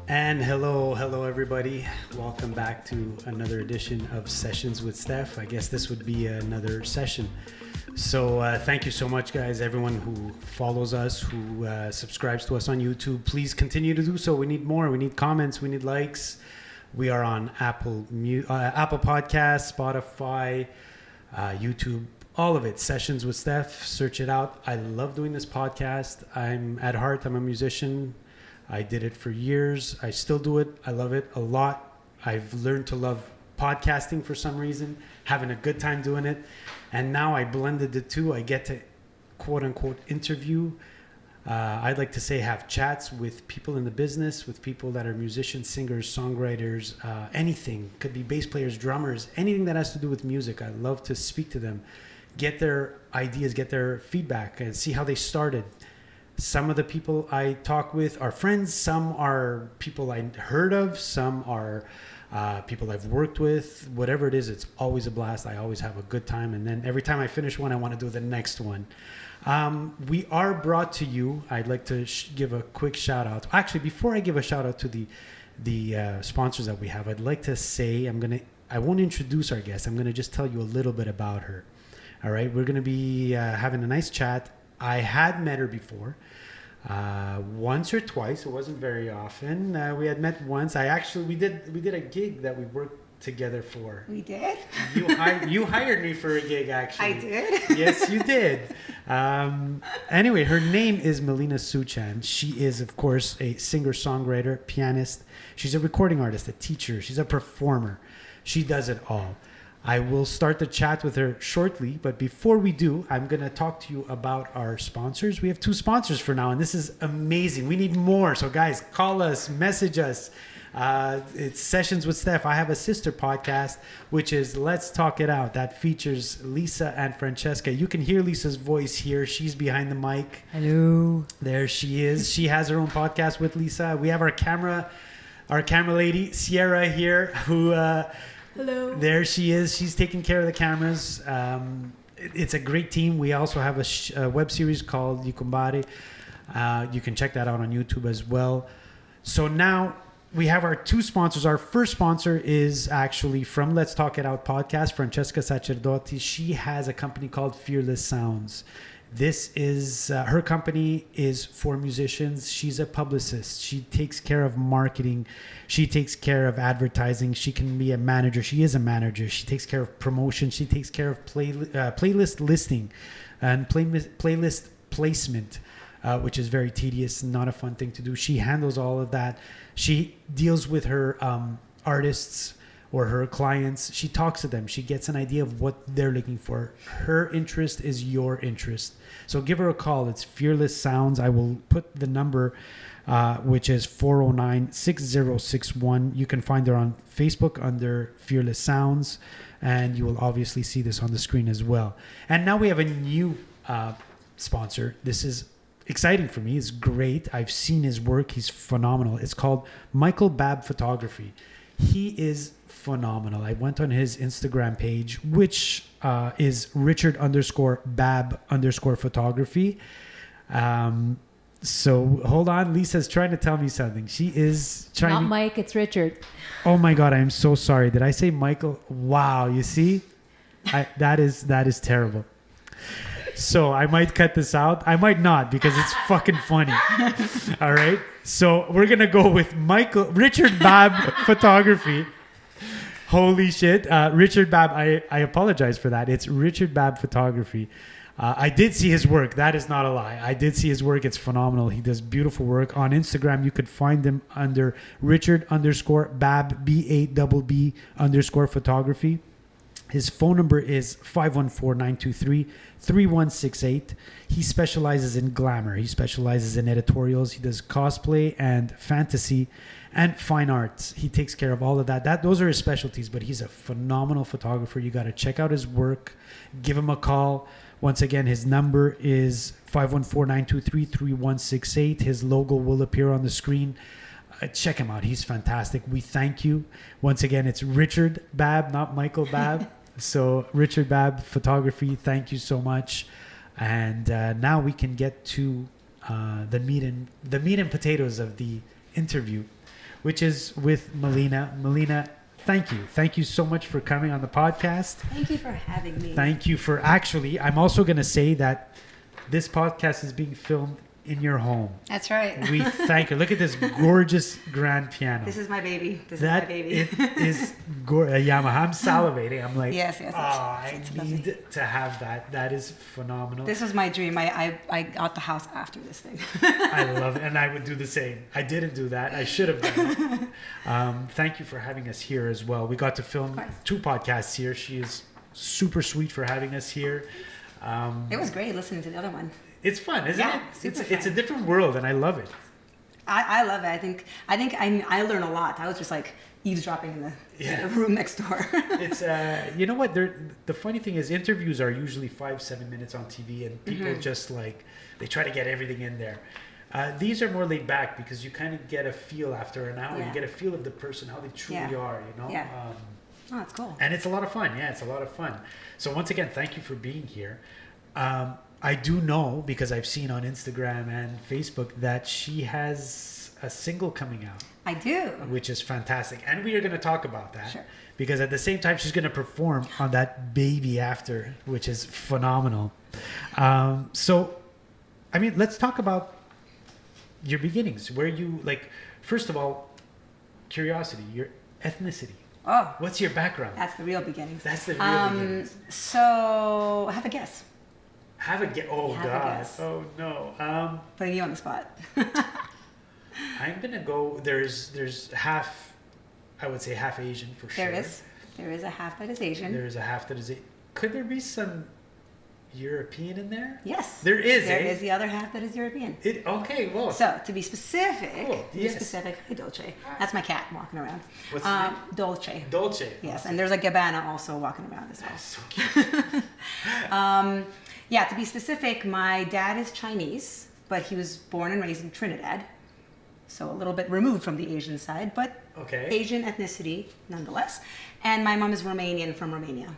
And hello everybody. Welcome back to another edition of Sessions with Stef. I guess this would be another session. So thank you so much, guys. Everyone who follows us, who subscribes to us on YouTube, please continue to do so. We need more. We need comments. We need likes. We are on Apple Podcasts, Spotify, YouTube, all of it. Sessions with Stef. Search it out. I love doing this podcast. I'm a musician. I did it for years. I still do it. I love it a lot. I've learned to love podcasting for some reason, having a good time doing it. And now I blended the two. I get to quote unquote interview. I'd like to say have chats with people in the business, with people that are musicians, singers, songwriters, anything. Could be bass players, drummers, anything that has to do with music. I love to speak to them, get their ideas, get their feedback, and see how they started. Some of the people I talk with are friends. Some are people I heard of. Some are people I've worked with. Whatever it is, it's always a blast. I always have a good time. And then every time I finish one, I want to do the next one. We are brought to you. I'd like to give a quick shout out. Actually, before I give a shout out to the sponsors that we have, I'd like to say I won't introduce our guest. I'm going to just tell you a little bit about her. All right. We're going to be having a nice chat. I had met her before, once or twice. It wasn't very often. We had met once. We did a gig that we worked together for. We did? You hired me for a gig, actually. I did? Yes, you did. Anyway, her name is Melina Soochan. She is, of course, a singer-songwriter, pianist. She's a recording artist, a teacher. She's a performer. She does it all. I will start the chat with her shortly, but before we do, I'm going to talk to you about our sponsors. We have 2 sponsors for now, and this is amazing. We need more. So guys, call us, message us. It's Sessions with Stef. I have a sister podcast, which is Let's Talk It Out. That features Lisa and Francesca. You can hear Lisa's voice here. She's behind the mic. Hello. There she is. She has her own podcast with Lisa. We have our camera lady, Sierra, here, who... Hello. There she is. She's taking care of the cameras. It's a great team. We also have a web series called Yukumbari. You can check that out on YouTube as well. So now we have our 2 sponsors. Our first sponsor is actually from Let's Talk It Out podcast, Francesca Sacerdoti. She has a company called Fearless Sounds. This is her company is for musicians. She's a publicist. She takes care of marketing. She takes care of advertising. She can be a manager. She is a manager. She takes care of promotion. She takes care of playlist listing and playlist placement, which is very tedious and not a fun thing to do. She handles all of that. She deals with her artists or her clients. She talks to them. She gets an idea of what they're looking for. Her interest is your interest. So give her a call. It's Fearless Sounds. I will put the number, which is 409-6061. You can find her on Facebook under Fearless Sounds, and you will obviously see this on the screen as well. And now we have a new sponsor. This is exciting for me. It's great. I've seen his work. He's phenomenal. It's called Michael Babb Photography. He is phenomenal. I went on his Instagram page, which is Richard_Babb_photography. So hold on. Lisa's trying to tell me something. She is trying. Not Mike, it's Richard. Oh my God, I am so sorry. Did I say Michael? Wow, you see? That is terrible. So I might cut this out. I might not because it's fucking funny. All right. So we're going to go with Richard Babb Photography. Holy shit. Richard Babb, I apologize for that. It's Richard Babb Photography. I did see his work. That is not a lie. I did see his work. It's phenomenal. He does beautiful work. On Instagram, you could find him under Richard_Babb, BABB_photography. His phone number is 514-923-3168. He specializes in glamour. He specializes in editorials. He does cosplay and fantasy and fine arts. He takes care of all of that. Those are his specialties, but he's a phenomenal photographer. You got to check out his work. Give him a call. Once again, his number is 514-923-3168. His logo will appear on the screen. Check him out. He's fantastic. We thank you. Once again, it's Richard Babb, not Michael Babb. So Richard Babb Photography, thank you so much. And now we can get to the meat and potatoes of the interview. which is with Melina. Melina, thank you. Thank you so much for coming on the podcast. Thank you for having me. Thank you for actually, I'm also going to say that this podcast is being filmed in your home. That's right. We thank you. Look at this gorgeous grand piano. This is my baby. This is my baby. It is gorgeous. Yamaha. I'm salivating. I'm like, yes. I it's need lovely. to have that. That is phenomenal. This was my dream. I got the house after this thing. I love it. And I would do the same. I didn't do that. I should have done it. Thank you for having us here as well. We got to film 2 podcasts here. She is super sweet for having us here. It was great listening to the other one. It's fun, isn't it? Super It's a different world, and I love it. I love it. I think I learn a lot. I was just like eavesdropping in the room next door. It's you know what? The funny thing is, interviews are usually 5-7 minutes on TV, and people just like they try to get everything in there. These are more laid back because you kind of get a feel after an hour. You get a feel of the person, how they truly are. You know. Yeah. Oh, that's cool. And it's a lot of fun. Yeah, it's a lot of fun. So once again, thank you for being here. I do know, because I've seen on Instagram and Facebook, that she has a single coming out. I do. Which is fantastic. And we are going to talk about that. Sure. Because at the same time, she's going to perform on that Baby After, which is phenomenal. So, I mean, let's talk about your beginnings. Where you, like, first of all, curiosity, your ethnicity. Oh. What's your background? That's the real beginnings. That's the real beginnings. So, have a guess. Have a guess. Oh, Have a God. guess. Oh, no. Putting you on the spot. I'm going to go, there's half, I would say half Asian for sure. There is a half that is Asian. There's a half that is, could there be some European in there? Yes. There is, There is the other half that is European. Okay, well. So, to be specific, Hi, Dolce. That's my cat walking around. What's his name? Dolce. Dolce. Yes, and there's a Gabbana also walking around as well. That's so cute. Yeah, to be specific, my dad is Chinese, but he was born and raised in Trinidad. So a little bit removed from the Asian side, but Asian ethnicity nonetheless. And my mom is Romanian from Romania.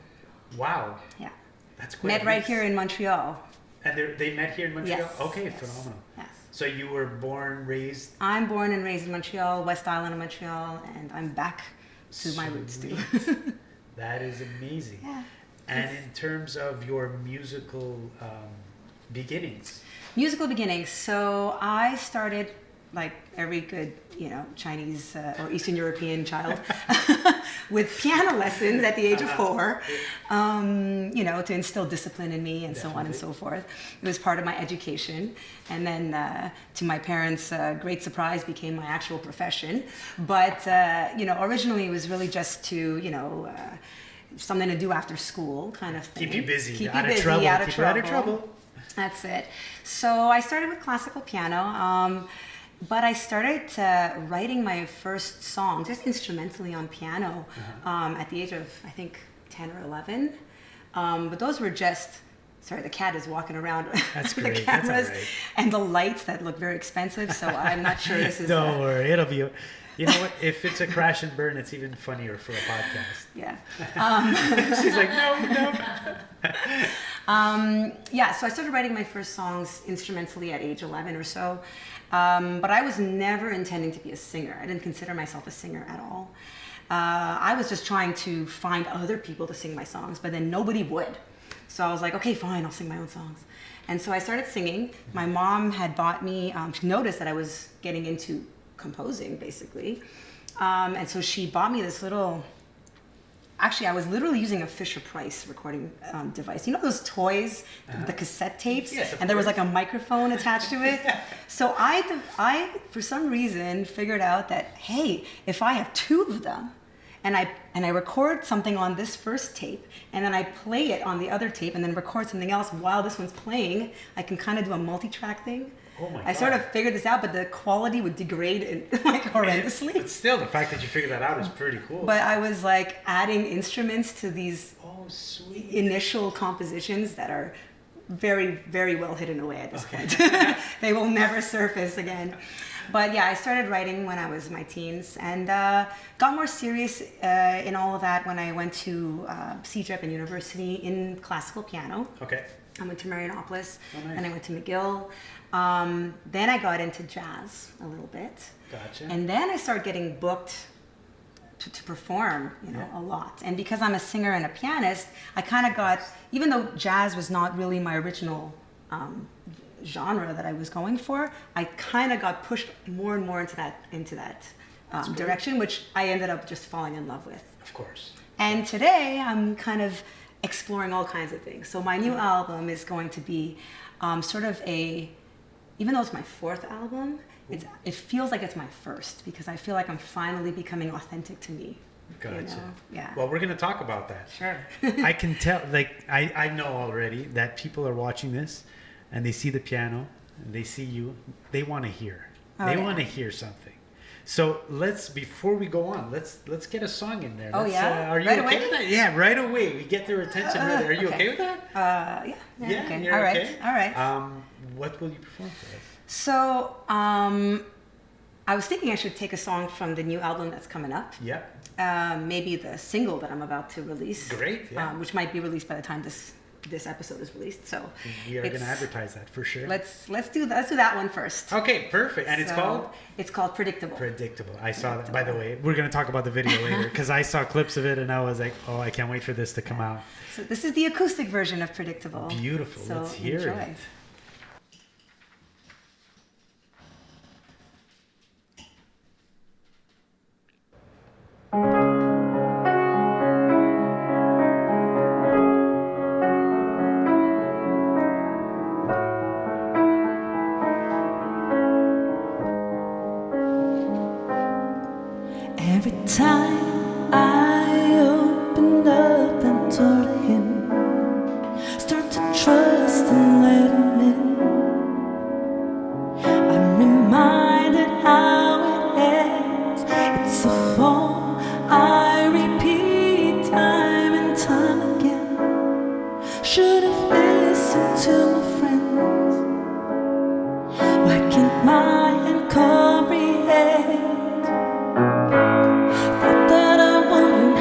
Wow. Yeah. That's quite Met right here in Montreal. And they met here in Montreal? Yes. Okay, yes. phenomenal. Yes. So you were born, raised? I'm born and raised in Montreal, West Island of Montreal, and I'm back to my roots too. That is amazing. Yeah. And in terms of your musical beginnings? Musical beginnings. So I started, like every good, Chinese or Eastern European child, with piano lessons at the age of 4, to instill discipline in me and so on and so forth. It was part of my education. And then, to my parents' great surprise, became my actual profession. But, originally it was really just to, something to do after school kind of thing. Keep you busy. Keep out you of busy, trouble. out of Keep trouble. you out of trouble. That's it. So I started with classical piano, but I started writing my first song just instrumentally on piano at the age of, I think, 10 or 11. But those were just, sorry, the cat is walking around That's with great. the cameras That's all right. and the lights that look very expensive. So I'm not sure this is... Don't worry, it'll be... You know what? If it's a crash and burn, it's even funnier for a podcast. Yeah. She's like, no. So I started writing my first songs instrumentally at age 11 or so. But I was never intending to be a singer. I didn't consider myself a singer at all. I was just trying to find other people to sing my songs, but then nobody would. So I was like, okay, fine, I'll sing my own songs. And so I started singing. My mom had bought me, she noticed that I was getting into composing, basically. And so she bought me this little... Actually, I was literally using a Fisher-Price recording device. You know those toys, the cassette tapes? Yes, and there was like a microphone attached to it? So I, for some reason, figured out that, hey, if I have 2 of them, and I record something on this first tape, and then I play it on the other tape, and then record something else while this one's playing, I can kind of do a multi-track thing. Oh my God. I sort of figured this out, but the quality would degrade horrendously. But still, the fact that you figured that out is pretty cool. But I was like adding instruments to these sweet initial compositions that are very, very well hidden away at this point. They will never surface again. But yeah, I started writing when I was in my teens and got more serious in all of that when I went to CJEP and university in classical piano. Okay. I went to Marianopolis, Oh, nice. and I went to McGill. Then I got into jazz a little bit. Gotcha. And then I started getting booked to perform, Yeah. a lot. And because I'm a singer and a pianist, I kind of got, even though jazz was not really my original genre that I was going for, I kind of got pushed more and more into that direction, which I ended up just falling in love with. Of course. And today I'm kind of exploring all kinds of things. So my new album is going to be sort of even though it's my fourth album, it feels like it's my first, because I feel like I'm finally becoming authentic to me. Gotcha. Yeah. Well, we're going to talk about that. Sure. I can tell, I know already that people are watching this and they see the piano and they see you. They want to hear. They want to hear something. So before we go on, let's get a song in there. Oh, yeah? Are you Right okay away? with that? Yeah, right away. We get their attention right there. Are you okay with that? Yeah. Okay. You're All right. okay? All right. What will you perform for us? So I was thinking I should take a song from the new album that's coming up. Yeah. Maybe the single that I'm about to release. Great, yeah. Which might be released by the time this episode is released. So We are going to advertise that for sure. let's do that one first. Okay, perfect. And it's called? It's called Predictable. Predictable. I saw that. By the way, we're going to talk about the video later because I saw clips of it and I was like, oh, I can't wait for this to come out. So this is the acoustic version of Predictable. Beautiful. So Let's hear enjoy. it. Every time I open up that door to him, start to trust and let him in, I'm reminded how it ends. It's a fall I repeat time and time again. Should have listened to my friends. Why can't my hand comprehend? Thought that I wouldn't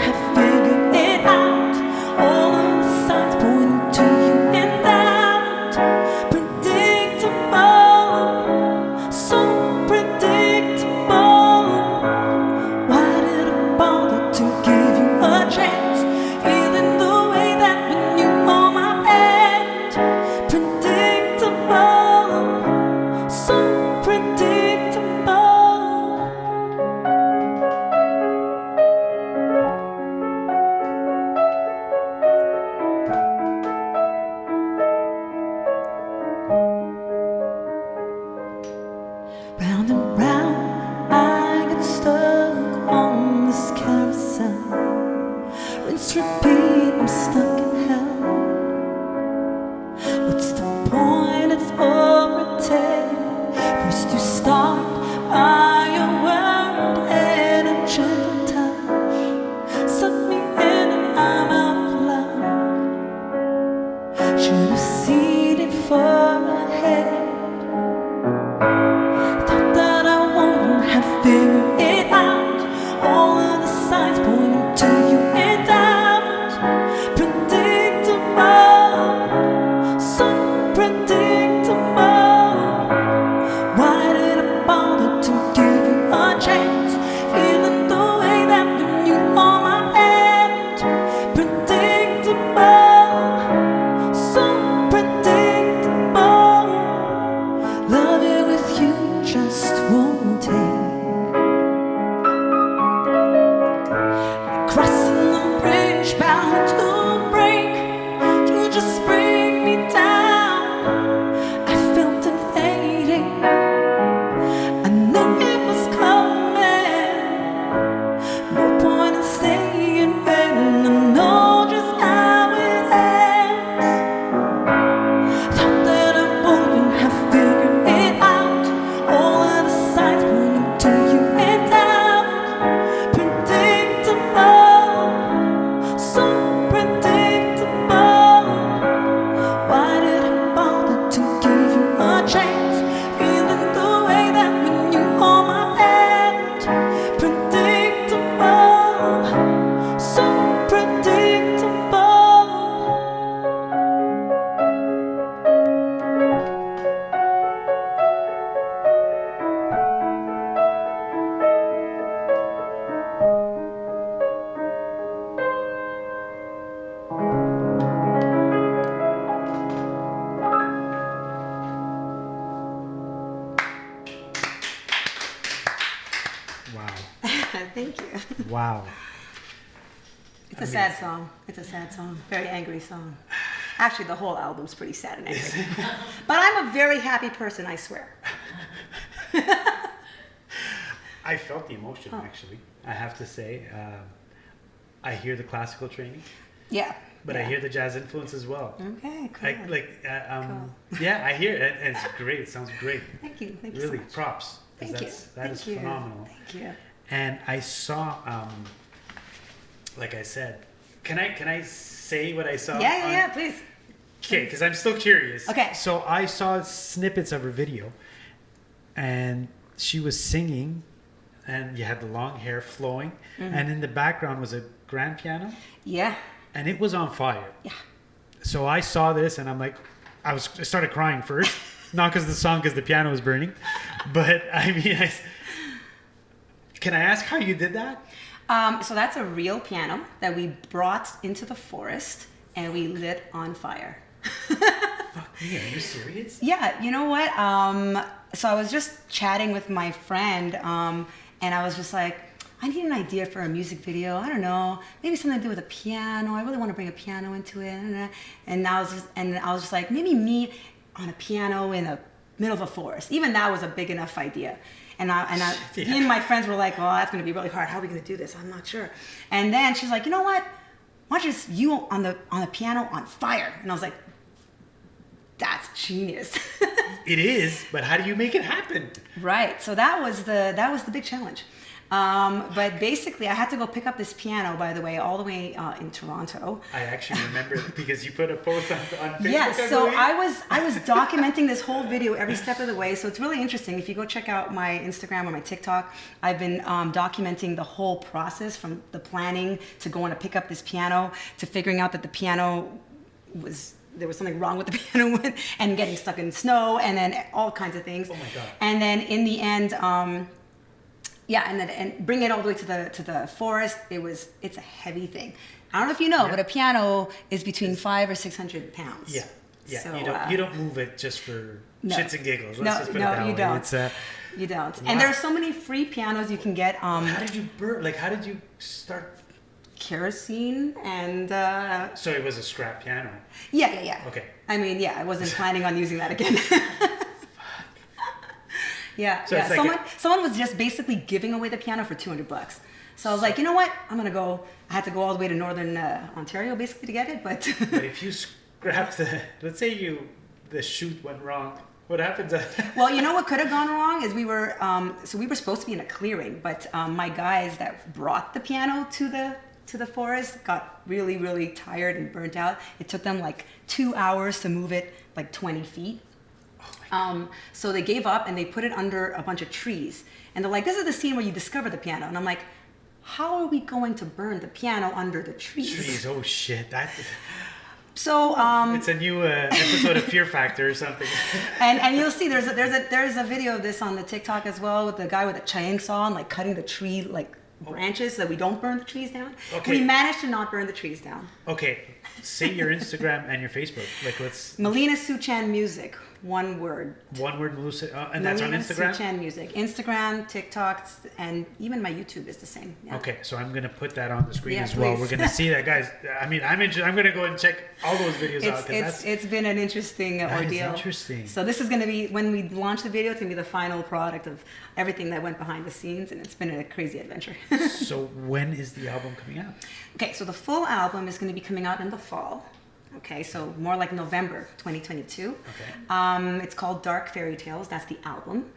Wow. Thank you. Wow. It's a sad song. It's a sad song. Very angry song. Actually, the whole album's pretty sad and angry. But I'm a very happy person, I swear. I felt the emotion, actually. I have to say. I hear the classical training. Yeah. But I hear the jazz influence as well. Okay, cool. Yeah, I hear it. And it's great. It sounds great. Thank you. Thank you Really, so much. props. Thank you. That is phenomenal. Thank you. And I saw, like I said, can I say what I saw? Yeah, please. Okay, because I'm still curious. Okay. So I saw snippets of her video, and she was singing, and you had the long hair flowing, and in the background was a grand piano, Yeah. and it was on fire. Yeah. So I saw this, and I'm like, I started crying first, not because of the song, because the piano was burning, but I mean, can I ask how you did that? So that's a real piano that we brought into the forest and we lit on fire. Fuck me, are you serious? Yeah, you know what? So I was just chatting with my friend, and I was just like, I need an idea for a music video. I don't know, maybe something to do with a piano. I really want to bring a piano into it. And I was just like, maybe me on a piano in the middle of a forest. Even that was a big enough idea. And me and my friends were like, well, that's going to be really hard. How are we going to do this? I'm not sure. And then she's like, you know what? Why don't you just you on the piano on fire? And I was like, that's genius. It is, but how do you make it happen? Right. So that was the big challenge. But basically, I had to go pick up this piano, by the way, all the way in Toronto. I actually remember because you put a post on Facebook. Yes, so I was documenting this whole video every step of the way. So it's really interesting. If you go check out my Instagram or my TikTok, I've been documenting the whole process from the planning to going to pick up this piano to figuring out that the piano there was something wrong with the piano and getting stuck in snow and then all kinds of things. Oh my God. And then in the end, and bring it all the way to the forest. It's a heavy thing. I don't know if you know, but a piano is between 500 or 600 pounds. Yeah. So, you don't move it just for no. shits and giggles. Let's just put it that you way. don't. It's, you don't. Wow. And there are so many free pianos you can get. how did you burn? Like, how did you start? Kerosene and. So it was a scrap piano. Yeah. Okay. I mean, I wasn't planning on using that again. Yeah, so it's like someone was just basically giving away the piano for $200. So I was like, you know what? I had to go all the way to Northern Ontario basically to get it, but. But if you scrap let's say the shoot went wrong, what happens? Well, you know what could have gone wrong is we were supposed to be in a clearing, but my guys that brought the piano to the forest got really, really tired and burnt out. It took them like 2 hours to move it like 20 feet. So they gave up and they put it under a bunch of trees. And they're like, this is the scene where you discover the piano. And I'm like, how are we going to burn the piano under the trees? Trees, oh shit. So it's a new episode of Fear Factor or something. and you'll see there's a video of this on the TikTok as well with the guy with a chainsaw and like cutting the tree like branches so that we don't burn the trees down. Okay. We managed to not burn the trees down. Okay, say your Instagram and your Facebook. Like, let's. Melina Soochan Music, one word. One word, and that's on Instagram. Melina Soochan Music, Instagram, TikTok, and even my YouTube is the same. Yeah. Okay, so I'm gonna put that on the screen as please. well. We're gonna see that, guys. I mean, I'm gonna go and check all those videos out because it's been an interesting ordeal. Is interesting. So this is gonna be when we launch the video. It's gonna be the final product of everything that went behind the scenes, and it's been a crazy adventure. So when is the album coming out? Okay, so the full album is going to be coming out in the fall. Okay, so more like November 2022. Okay. It's called Dark Fairy Tales. That's the album.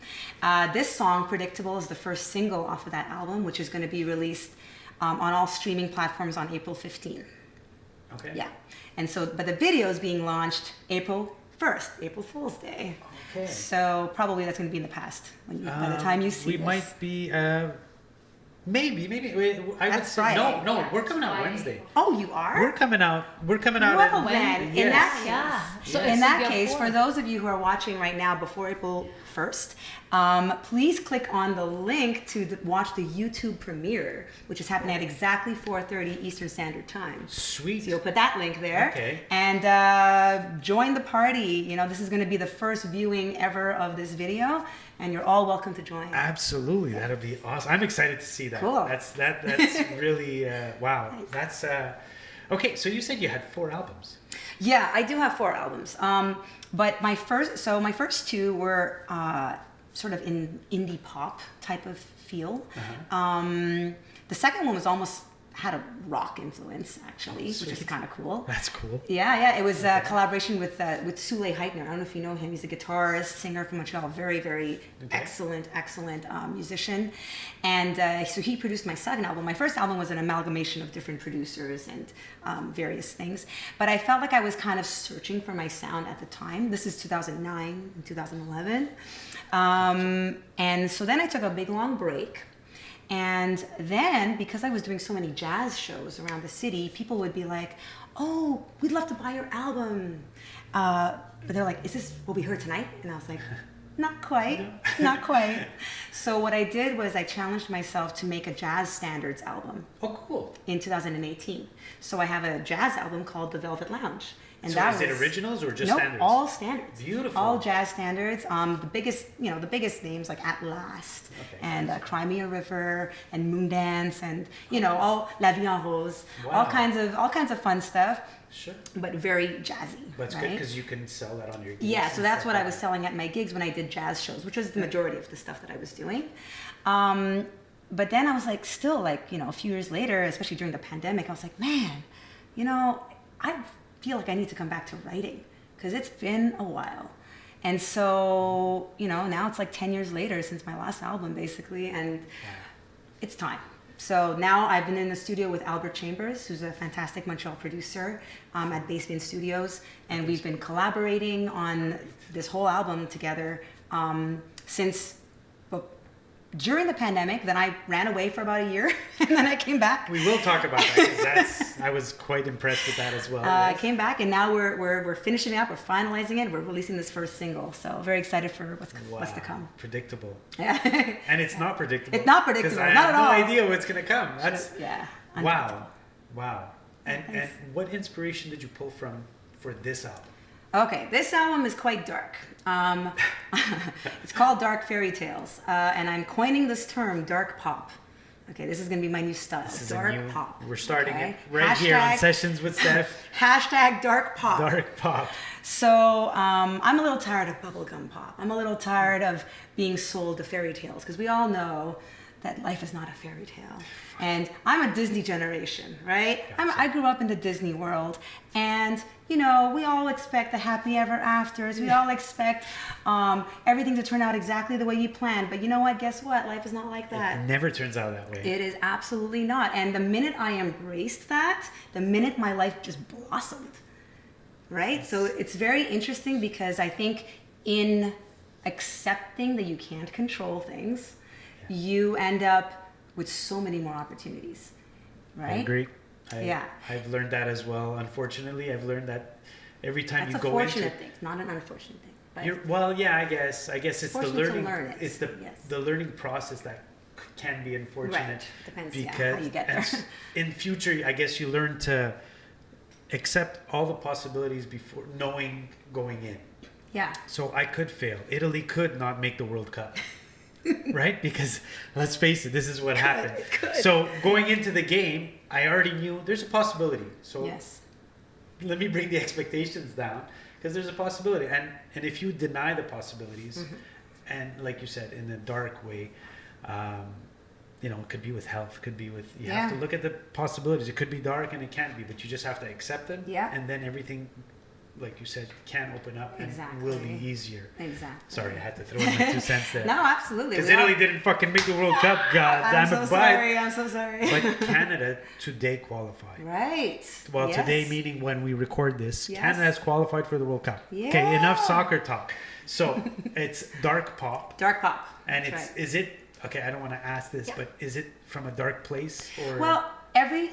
This song, Predictable, is the first single off of that album, which is going to be released on all streaming platforms on April 15. Okay. Yeah. And so, but the video is being launched April 1st, April Fool's Day. Okay. So probably that's going to be in the past by the time you see we this. might be. Maybe. I would That's say Friday. no. We're coming out Wednesday. Oh, you are? We're coming out. Well, then, in Yes. that case, So in it's that your case, fourth. for those of you who are watching right now before April 1st, please click on the link to watch the YouTube premiere, which is happening at exactly 4:30 Eastern Standard Time. Sweet. So you'll put that link there. Okay. And join the party. You know, this is going to be the first viewing ever of this video, and you're all welcome to join. Absolutely, that'll be awesome. I'm excited to see that. Cool. That's really wow. Nice. That's okay. So you said you had 4 albums. Yeah, I do have 4 albums. But my first 2 were sort of in indie pop type of feel. The second one was almost had a rock influence actually, which is kind of cool. That's cool. Yeah. It was a collaboration with Sule Heitner. I don't know if you know him. He's a guitarist, singer from Montreal. Very, very excellent musician. And so he produced my second album. My first album was an amalgamation of different producers and various things. But I felt like I was kind of searching for my sound at the time. This is 2009 and 2011. And so then I took a big long break. And then, because I was doing so many jazz shows around the city, people would be like, "Oh, we'd love to buy your album." But they're like, "Is this what we heard tonight?" And I was like, "Not quite, not quite." So what I did was I challenged myself to make a jazz standards album. Oh, cool. In 2018. So I have a jazz album called The Velvet Lounge. And So that is it originals or just nope, standards? all standards. Beautiful. All jazz standards. The biggest names like At Last and Cry Me a River and Moondance and all La Vie en Rose. Wow. All kinds of fun stuff. Sure. But very jazzy. That's right? good because you can sell that on your gigs. Yeah, so and that's stuff what like I was that. selling at my gigs when I did jazz shows, which was the majority of the stuff that I was doing. But then I was like, still like, a few years later, especially during the pandemic, I was like, man, I feel like I need to come back to writing because it's been a while. And so, now it's like 10 years later since my last album basically, and it's time. So now I've been in the studio with Albert Chambers, who's a fantastic Montreal producer at Basebin Studios, and we've been collaborating on this whole album together since during the pandemic. Then I ran away for about a year, and then I came back. We will talk about that because I was quite impressed with that as well. I came back, and now we're finishing it up. We're finalizing it. We're releasing this first single, so very excited for what's to come. Predictable. Yeah. And it's not predictable. It's not predictable. Because I Not have at all. no idea what's gonna come. That's unpredictable. wow. And what inspiration did you pull from for this album? Okay, this album is quite dark. It's called Dark Fairy Tales, and I'm coining this term, dark pop. Okay, this is going to be my new style, This is dark a new, pop. We're starting okay? it right here on Hashtag- Sessions with Stef. Hashtag dark pop. Dark pop. So I'm a little tired of bubblegum pop. I'm a little tired of being sold to fairy tales because we all know that life is not a fairy tale. And I'm a Disney generation, right? I grew up in the Disney world, and we all expect the happy ever afters. We all expect everything to turn out exactly the way you planned. But you know what? Guess what? Life is not like that. It never turns out that way. It is absolutely not. And the minute I embraced that, the minute my life just blossomed, right? So it's very interesting because I think in accepting that you can't control things, you end up with so many more opportunities, right? I agree. Yeah. I've learned that as well. Unfortunately, I've learned that every time That's you a go into fortunate thing, not an unfortunate thing. But well, yeah, I guess it's the fortunate to learning. learn it, It's yes. the learning process that can be unfortunate. Right. Depends, because how you get there. in future, I guess you learn to accept all the possibilities before knowing going in. Yeah. So I could fail. Italy could not make the World Cup. Right? Because let's face it, this is what happened. It could. So going into the game, I already knew there's a possibility. So Yes. let me bring the expectations down because there's a possibility. And if you deny the possibilities, and like you said, in a dark way, it could be with health, could be with, you have to look at the possibilities. It could be dark and it can't be, but you just have to accept them. Yeah. And then everything, like you said, can open up and will be easier. Exactly. Sorry, I had to throw in my 2 cents there. No, absolutely. Because We all- Italy didn't fucking make the World Cup, god damn it. I'm so sorry. But Canada today qualified. Right. Well, Yes. today meaning when we record this, Yes. Canada has qualified for the World Cup. Yeah. Okay, enough soccer talk. So it's dark pop. Dark pop. And That's right. is it, okay, I don't want to ask this, Yeah. but is it from a dark place or? Well,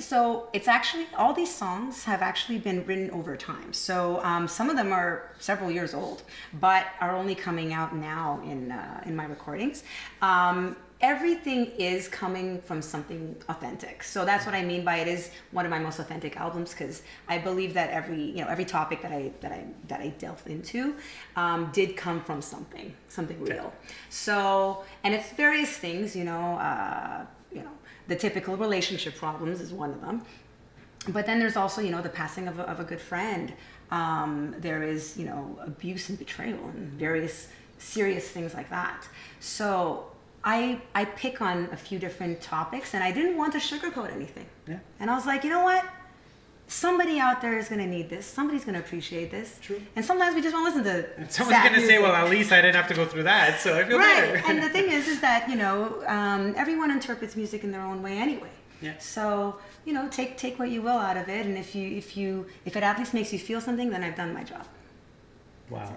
So it's actually, all these songs have actually been written over time. So some of them are several years old, but are only coming out now in my recordings. Everything is coming from something authentic. So that's what I mean by it is one of my most authentic albums, because I believe that every topic that I delved into did come from something real. So, and it's various things, the typical relationship problems is one of them. But then there's also, the passing of a good friend. There is, abuse and betrayal and various serious things like that. So I pick on a few different topics, and I didn't want to sugarcoat anything. Yeah. And I was like, you know what? Somebody out there is going to need this. Somebody's going to appreciate this. True. And sometimes we just want to listen to And someone's going to say, well, at least I didn't have to go through that, so I feel better. Right. And the thing is that, everyone interprets music in their own way anyway. Yeah. So, take what you will out of it. And if it at least makes you feel something, then I've done my job. Wow.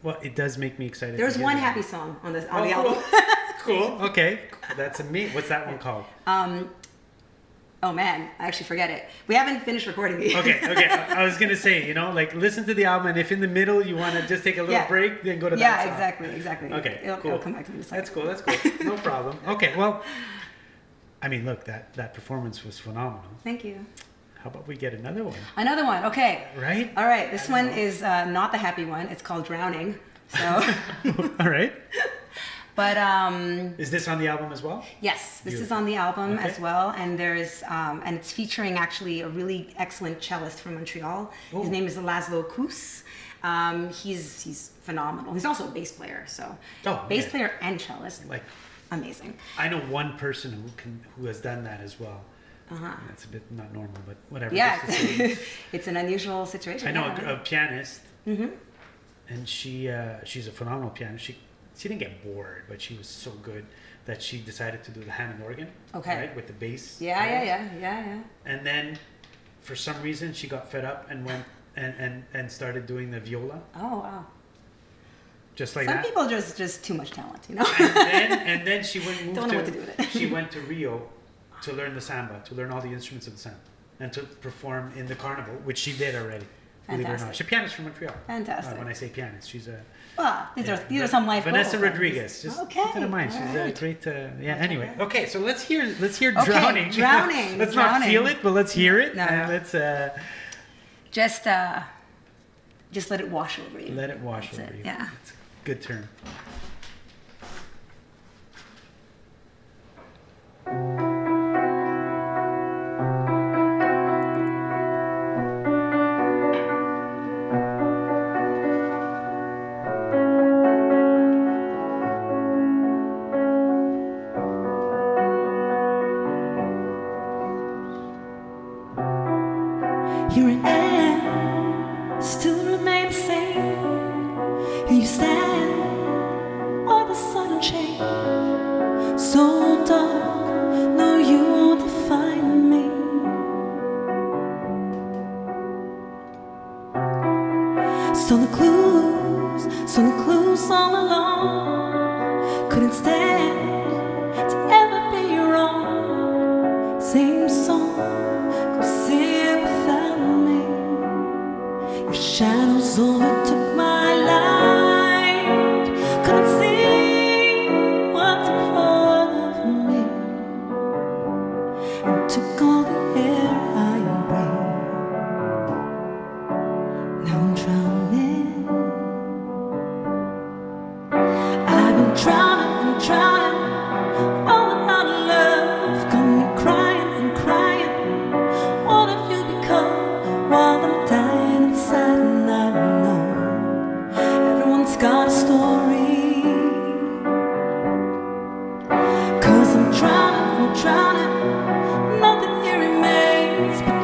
Well, it does make me excited. There's one happy song on the album. Cool. Okay. That's amazing. What's that one called? Oh man, I actually forget it. We haven't finished recording it. Okay. I was gonna say, listen to the album, and if in the middle you want to just take a little break, then go to that song. Yeah, exactly. Okay, cool. It'll come back to me in a second. That's cool. No problem. Okay, well, I mean, look, that performance was phenomenal. Thank you. How about we get another one? Another one. Okay. Right. All right. This one is not the happy one. It's called Drowning. So. All right. But is this on the album as well? yes, this Beautiful. is on the album Okay. as well, and there's and it's featuring actually a really excellent cellist from Montreal. Oh. His name is Laszlo Kus. He's phenomenal. He's also a bass player, so bass player and cellist, Like, amazing. I know one person who has done that as well. That's a bit not normal, but whatever. Yeah, Just to say. it's an unusual situation. I know yeah. a pianist, and she's a phenomenal pianist. She didn't get bored, but she was so good that she decided to do the Hammond organ, Okay. right, with the bass. Yeah. And then, for some reason, she got fed up and went and started doing the viola, Oh wow. just like Some that. people just too much talent, And then she went Don't know what to do with it. She went to Rio to learn the samba, to learn all the instruments of the samba, and to perform in the carnival, which she did already. Believe it or not, Fantastic. she's a pianist from Montreal. Fantastic. When I say pianist, she's a Well, these are some life Vanessa goals. Rodriguez. Just Okay, keep that in mind. She's all right. a great. Anyway, okay. So let's hear Okay, Drowning. Drowning, Let's not Drowning. feel it, but let's hear it. No, and no. let's Just let it wash over you. let it wash That's over it, you. yeah. It's a good term. Here I am, still remain the same. Here you stand, all of a sudden change. So dark, no, you won't define me. So the clues all along couldn't stand to ever be wrong. Same song, go sing without me. Your shadows overtook my light. Couldn't see what's in front of me, and took all the air I breathe. Now I'm drowning. I've been drowning, falling out of love. Got me crying and crying. What have you become? While I'm dying inside, and I know everyone's got a story. 'Cause I'm drowning, nothing here remains but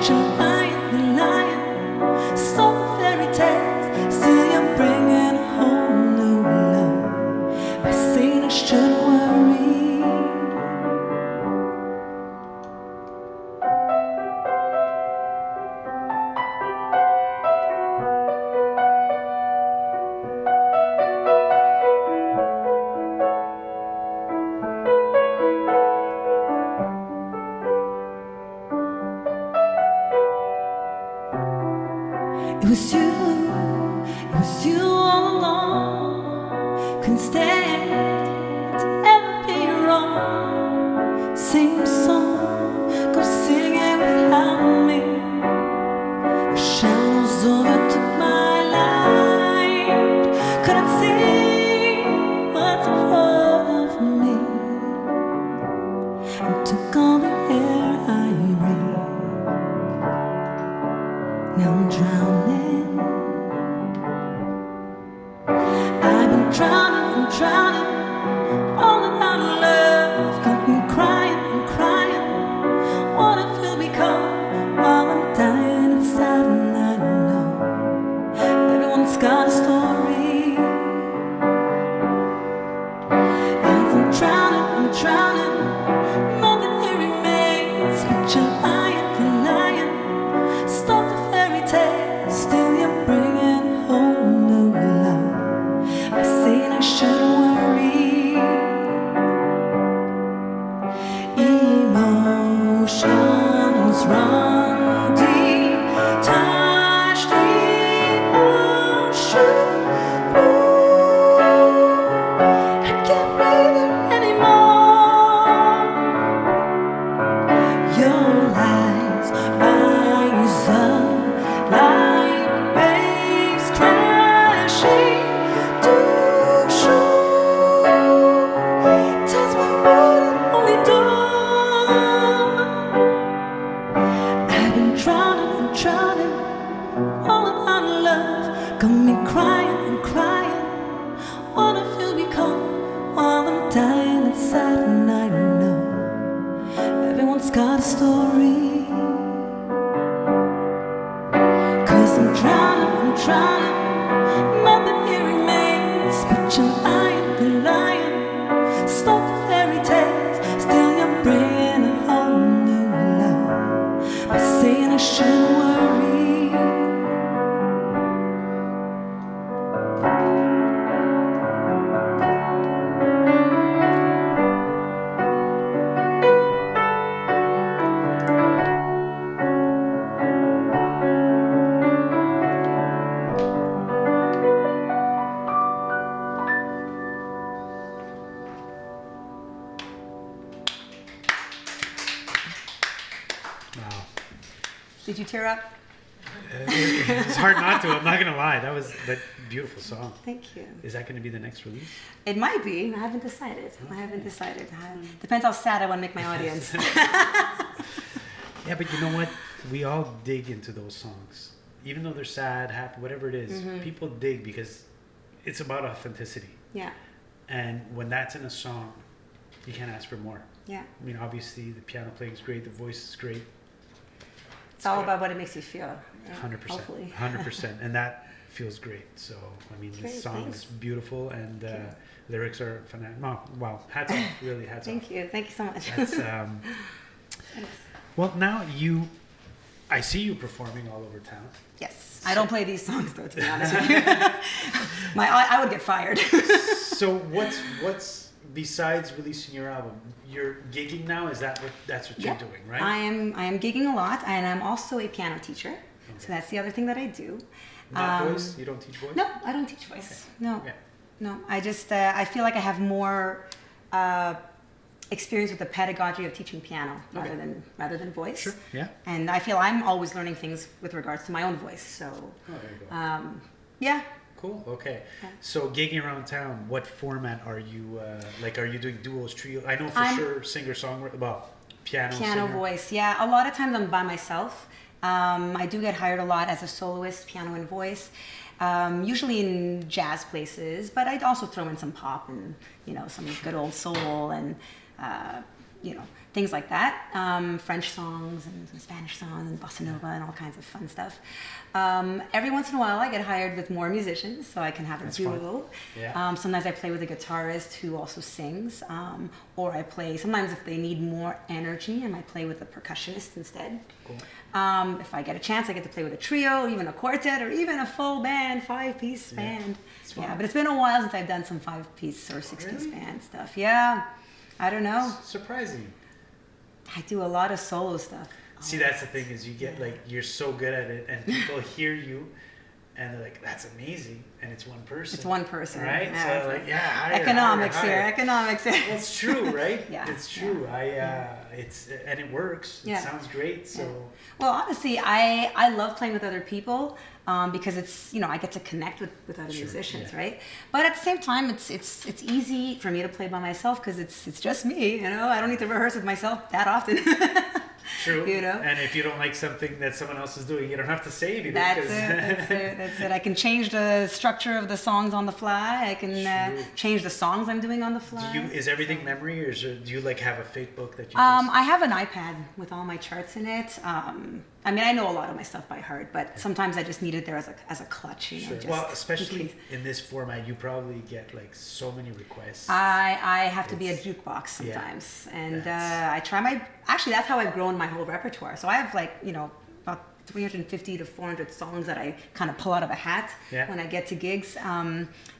It was you all along. Couldn't stand to ever be wrong. Same song, go sing it without me. Your shadows overtook my light. Couldn't see what's in front of me, and took all the air I breathe. Now I'm drowning. I've been drowning and drowning, falling out of love, got me crying and crying. What if you become while I'm dying inside, and I know everyone's got a story. As I'm drowning, nothing here remains but you're lying. Stop the fairy tale, still you're bringing a whole new love by saying I shouldn't worry. Emotions run deep, touch the ocean blue. I can't breathe anymore. Your lies rise up like waves crashing to shore. That's what would only do. I've been drowning, falling out of love, got me crying and crying. What if you become while I'm dying inside, and I know everyone's got a story. 'Cause I'm drowning, nothing here remains but you're lying. Stop the fairy tales, still you're bringing a whole new love by saying I shouldn't worry. Wow. Did you tear up? It's hard not to. I'm not gonna lie. That was that beautiful song. Thank you. Is that going to be the next release? It might be. I haven't decided. Depends how sad I want to make my audience. Yeah, but you know what? We all dig into those songs, even though they're sad, happy, whatever it is. People dig because it's about authenticity. Yeah. And when that's in a song, you can't ask for more. Yeah. I mean, obviously, the piano playing is great, the voice is great. It's all about what it makes you feel. 100%. Hopefully. 100%. And that feels great. So, I mean, Great, this song thanks. is beautiful and lyrics are phenomenal. No, wow, hats off, really hats off. Thank you. Thank you so much. That's, well, now I see you performing all over town. Yes. I don't play these songs though, to be honest with you. I would get fired. So what's besides releasing your album? You're gigging now. That's what you're doing, right? I am gigging a lot, and I'm also a piano teacher. Okay. So that's the other thing that I do. Not voice? You don't teach voice? No, I don't teach voice. Okay. No, Okay. no. I just I feel like I have more experience with the pedagogy of teaching piano rather than voice. Sure. Yeah. And I feel I'm always learning things with regards to my own voice. So, Oh, there you go. yeah. Cool. Okay. Yeah. So gigging around town, what format are you like? Are you doing duos, trio? I know for sure singer songwriter. Well, piano singer. Voice. Yeah. A lot of times I'm by myself. I do get hired a lot as a soloist, piano and voice. Usually in jazz places, but I'd also throw in some pop and some good old soul and things like that. French songs and some Spanish songs and bossa nova and all kinds of fun stuff. Every once in a while I get hired with more musicians so I can have a duo. Yeah. Sometimes I play with a guitarist who also sings, or I play, sometimes if they need more energy, I might play with a percussionist instead. Cool. If I get a chance, I get to play with a trio, even a quartet, or even a full band, 5-piece band. It's fun. Yeah, but it's been a while since I've done some 5-piece or 6-piece band stuff. Yeah, I don't know. Surprising. I do a lot of solo stuff. See, that's the thing is you get like you're so good at it, and people hear you and they're like, that's amazing, and it's one person. It's one person, right? Yeah, So like, hire, economics hire. here, economics here. Well, it's true, right? Yeah, it's true. yeah. It's and it works. Yeah. It sounds great. So. Yeah. Well, honestly, I love playing with other people because it's, I get to connect with other musicians, right? But at the same time, it's easy for me to play by myself because it's just me. I don't need to rehearse with myself that often. True. And if you don't like something that someone else is doing, you don't have to say anything. That's it. I can change the structure of the songs on the fly. I can change the songs I'm doing on the fly. Is everything memory, or do you like have a fake book that you? I have an iPad with all my charts in it. I know a lot of my stuff by heart, but sometimes I just need it there as a clutch. Sure. Well, especially in this format, you probably get like so many requests. I have to be a jukebox sometimes, and I try my. Actually, that's how I've grown my whole repertoire. So I have about 350 to 400 songs that I kind of pull out of a hat when I get to gigs.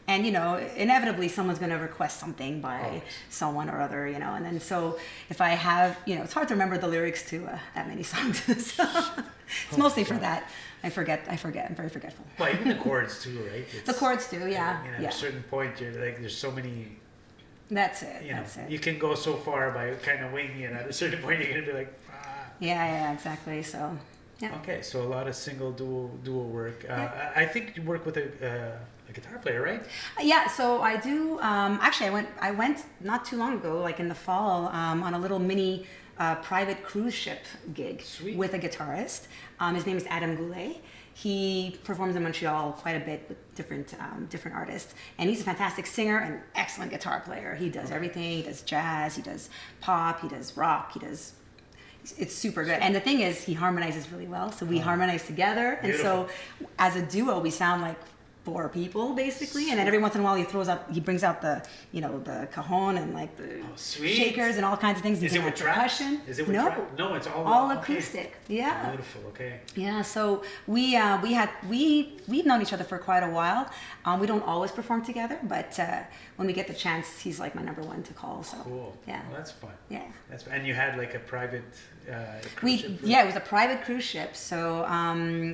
And inevitably someone's going to request something by someone or other, and then so if I have, it's hard to remember the lyrics to that many songs. So it's mostly for that. I forget. I'm very forgetful. Well, even the chords too, right? The chords too, yeah. At a certain point, you're like, there's so many. That's it. That's it. You can go so far by kind of winging it. At a certain point, you're gonna be like, Yeah, exactly. So. Yeah. Okay, so a lot of single, dual work. I think you work with a guitar player, right? Yeah, so I do. Actually, I went not too long ago, like in the fall, on a little mini private cruise ship gig with a guitarist. His name is Adam Goulet. He performs in Montreal quite a bit with different artists, and he's a fantastic singer and excellent guitar player. He does everything. He does jazz. He does pop. He does rock. He does. It's super good. And the thing is, he harmonizes really well. So we harmonize together. And so as a duo, we sound like four people basically. And then every once in a while he brings out the, the cajon and like the shakers and all kinds of things. Is it with percussion? Is it with No, it's all acoustic. Yeah. Beautiful. Okay. Yeah. So we've known each other for quite a while. We don't always perform together, but when we get the chance, he's like my number one to call. So cool. Yeah. Well, that's fun. Yeah. That's fun. And you had like a private cruise ship? Yeah, it was a private cruise ship. So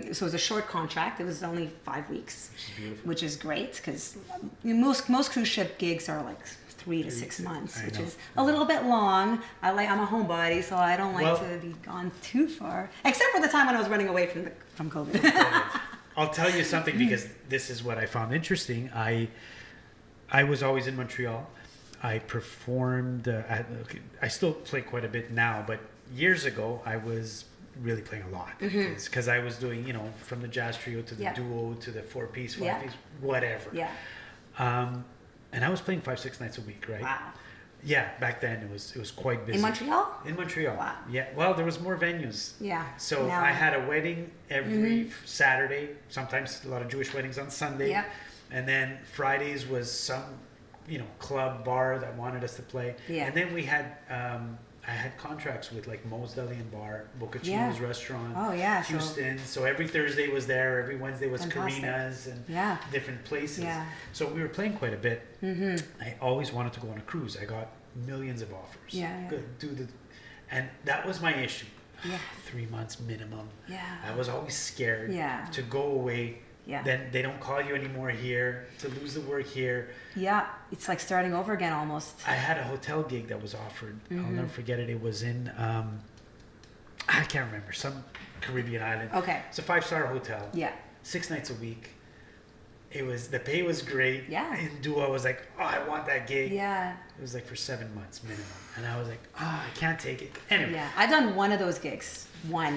it was a short contract. It was only 5 weeks, which is great because most cruise ship gigs are like 3 to 6 months, which is a little bit long. I'm a homebody, so I don't like to be gone too far, except for the time when I was running away from COVID. I'll tell you something because this is what I found interesting. I was always in Montreal. I performed. I still play quite a bit now, but years ago I was really playing a lot because I was doing, from the jazz trio to the duo to the 4-piece, 5-piece, whatever. Yeah. And I was playing 5-6 nights a week, right? Wow. Yeah, back then it was quite busy. In Montreal? In Montreal. Wow. Yeah. Well, there was more venues. Yeah. So I had a wedding every Saturday. Sometimes a lot of Jewish weddings on Sunday. Yeah. And then Fridays was some, club bar that wanted us to play. Yeah. And then we had I had contracts with like Moe's Deli and Bar, Boca Chino's restaurant. Oh yeah. Houston. So every Thursday was there. Every Wednesday was Fantastic. Karina's and different places. Yeah. So we were playing quite a bit. I always wanted to go on a cruise. I got millions of offers. Yeah. And that was my issue. Yeah. 3 months minimum. Yeah. I was always scared to go away. Yeah. Then they don't call you anymore here, to lose the work here. Yeah, it's like starting over again almost. I had a hotel gig that was offered. I'll never forget it. It was in, I can't remember, some Caribbean island. Okay. It's a 5-star hotel. Yeah. 6 nights a week. The pay was great. Yeah. In duo, I was like, I want that gig. Yeah. It was like for 7 months minimum. And I was like, I can't take it. Anyway. Yeah, I've done one of those gigs.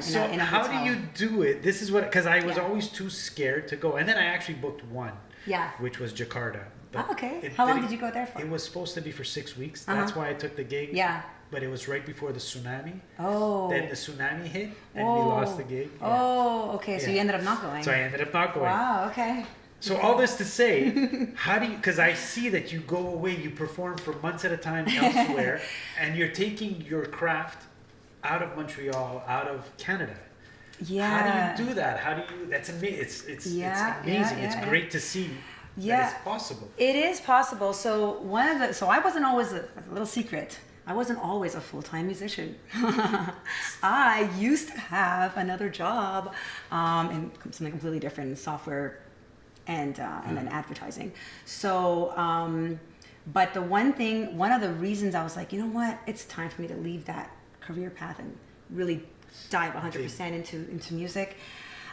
So how do you do it? This is because I was always too scared to go. And then I actually booked one. Yeah. Which was Jakarta. Okay. How long did you go there for? It was supposed to be for 6 weeks. That's why I took the gig. Yeah. But it was right before the tsunami. Oh. Then the tsunami hit and we lost the gig. Yeah. Oh, okay. So you ended up not going. So I ended up not going. Wow, okay. So all this to say, how do you, because I see that you go away, you perform for months at a time elsewhere, and you're taking your craft out of Montreal, out of Canada. Yeah. How do you do that? How do you, that's amazing. It's amazing. It's great to see that it's possible. It is possible. So I wasn't always a little secret. I wasn't always a full-time musician. I used to have another job in something completely different, software and then advertising. So, but one of the reasons I was like, you know what, it's time for me to leave that career path and really dive 100% into music.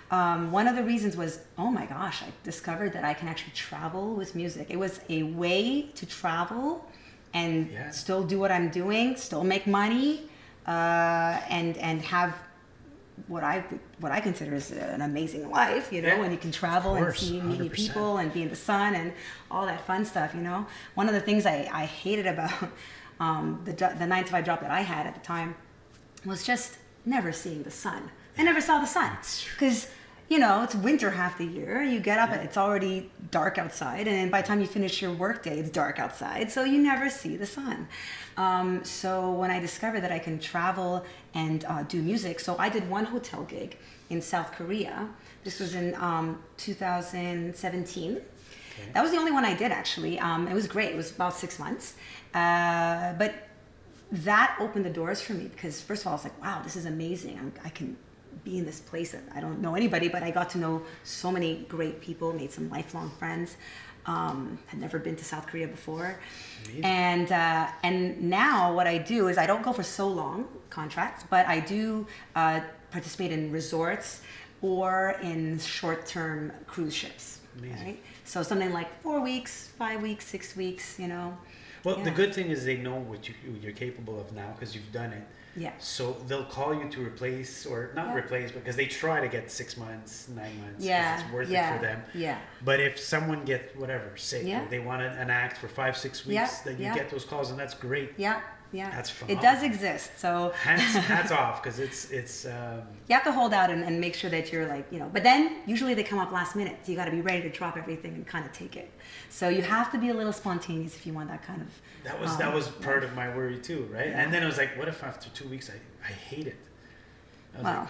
One of the reasons was, oh my gosh, I discovered that I can actually travel with music. It was a way to travel and still do what I'm doing, still make money, and have what I consider is an amazing life, you know, when you can travel and see meet people and be in the sun and all that fun stuff, you know. One of the things I hated about the 9-to-5 job that I had at the time was just never seeing the sun. I never saw the sun because, you know, it's winter half the year. You get up and it's already dark outside, and by the time you finish your workday, it's dark outside, so you never see the sun. So when I discovered that I can travel and do music, so I did one hotel gig in South Korea. This was in 2017. Okay. That was the only one I did, actually. It was great. It was about 6 months. But that opened the doors for me because, first of all, I was like, wow, this is amazing. I can be in this place that I don't know anybody, but I got to know so many great people, made some lifelong friends. Had never been to South Korea before. Amazing. And now what I do is I don't go for so long contracts, but I do participate in resorts or in short-term cruise ships. Amazing. Right? So something like 4 weeks, 5 weeks, 6 weeks, you know. Well, the good thing is they know what you're capable of now because you've done it. Yeah. So they'll call you to replace or not replace because they try to get 6 months, 9 months. Yeah. It's worth it for them. Yeah. But if someone gets sick, or they want an act for 5-6 weeks, then you get those calls, and that's great. Yeah. Yeah. That's phenomenal. It does exist. So hats off, because it's you have to hold out and make sure that you're like, you know, but then usually they come up last minute. So you got to be ready to drop everything and kind of take it. So you have to be a little spontaneous if you want that kind of. That was part of my worry too, right? Yeah. And then it was like, what if after 2 weeks I hate it? I was like,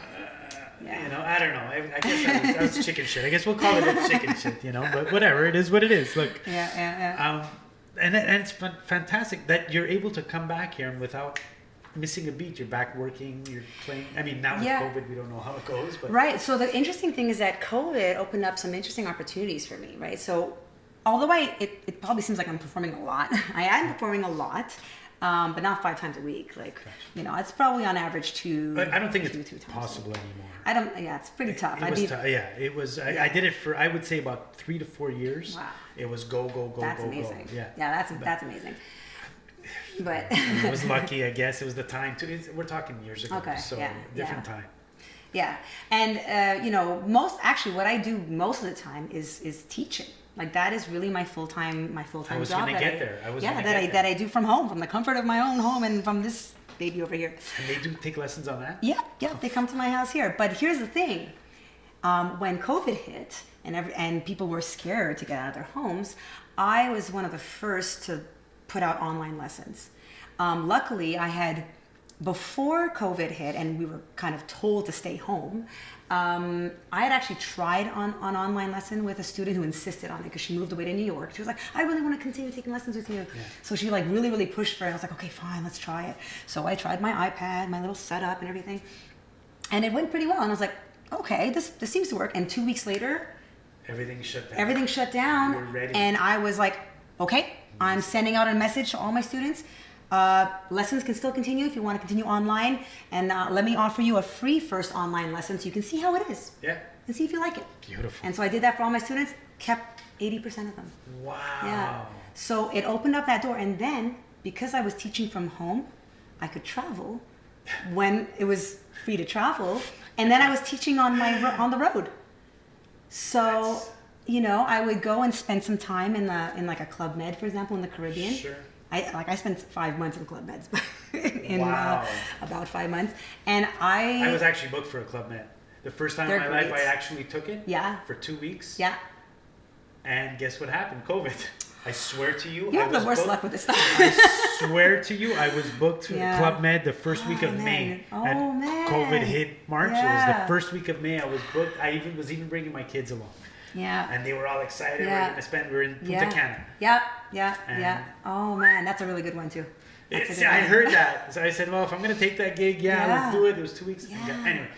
you know, I don't know. I guess that was chicken shit. I guess we'll call it a chicken shit, you know. But whatever, it is what it is. Look. Yeah. And it's fantastic that you're able to come back here and without missing a beat. You're back working, you're playing. I mean, now with COVID, we don't know how it goes. But. Right. So the interesting thing is that COVID opened up some interesting opportunities for me, right? So although it probably seems like I'm performing a lot, I am performing a lot, but not 5 times a week. Like, you know, it's probably on average 2. But I don't think it's possible anymore. I don't. Yeah, it's pretty tough. It was tough. Yeah, it was. I did it for, I would say, about 3 to 4 years. Wow. It was go. That's amazing. Yeah, that's amazing. But I was lucky, I guess. It was the time too. We're talking years ago, so different time. Yeah, and you know, what I do most of the time is teaching. Like that is really my full time job. I was going to get there. That I do from home, from the comfort of my own home, and from this baby over here. And they do take lessons on that? Yeah, they come to my house here. But here's the thing. When COVID hit and people were scared to get out of their homes, I was one of the first to put out online lessons. Luckily, I had, before COVID hit and we were kind of told to stay home, I had actually tried on online lesson with a student who insisted on it because she moved away to New York. She was like, I really want to continue taking lessons with you. Yeah. So she like really pushed for it. I was like, okay, fine, let's try it. So I tried my iPad, my little setup and everything. And it went pretty well. And I was like, okay, this seems to work. And 2 weeks later, everything shut down. You were ready. And I was like, okay, I'm sending out a message to all my students. Lessons can still continue if you want to continue online, and let me offer you a free first online lesson so you can see how it is. Yeah. And see if you like it. Beautiful. And so I did that for all my students, kept 80% of them. Wow. Yeah. So it opened up that door, and then because I was teaching from home, I could travel when it was free to travel, and then I was teaching on the road. So you know, I would go and spend some time in like a Club Med, for example, in the Caribbean. Sure. I spent 5 months in Club Meds, about 5 months, and I was actually booked for a Club Med. The first time in my life I actually took it. Yeah. For 2 weeks. Yeah. And guess what happened? COVID. I swear to you. You have the worst luck with this stuff. I swear to you, I was booked for Club Med the first week of May. And COVID hit March. Yeah. It was the first week of May. I was booked. I was even bringing my kids along. Yeah. And they were all excited. Yeah. We're in Punta Cana. Yeah. Oh man, that's a really good one too. I heard that. So I said, well, if I'm going to take that gig, let's do it. It was 2 weeks. Yeah. Anyway.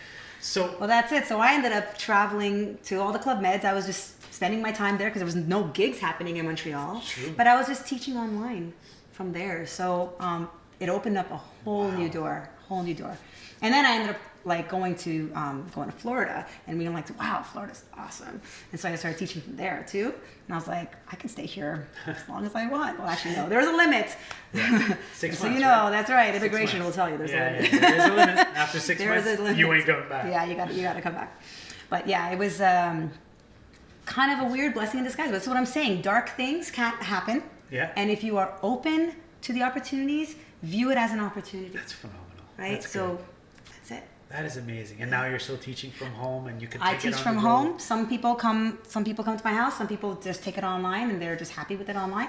Well, that's it. So I ended up traveling to all the Club Meds. I was just spending my time there because there was no gigs happening in Montreal. True. But I was just teaching online from there. So it opened up a whole new door. And then I ended up like going to Florida and being like, wow, Florida's awesome. And so I started teaching from there too. And I was like, I can stay here as long as I want. Well, actually, no, there's a limit. Yeah. 6 so months, you know, right? that's right. Immigration will tell you there's a limit. Yeah, there is a limit. After 6 There is months, a limit. you ain't coming back. Yeah, you got to come back. But yeah, it was kind of a weird blessing in disguise. But that's what I'm saying. Dark things can't happen. Yeah. And if you are open to the opportunities, view it as an opportunity. That's phenomenal. Right? That's So good. that's it. That is amazing. And now you're still teaching from home, and you can. I take teach it on from the road. home. Some people come to my house. Some people just take it online and they're just happy with it online.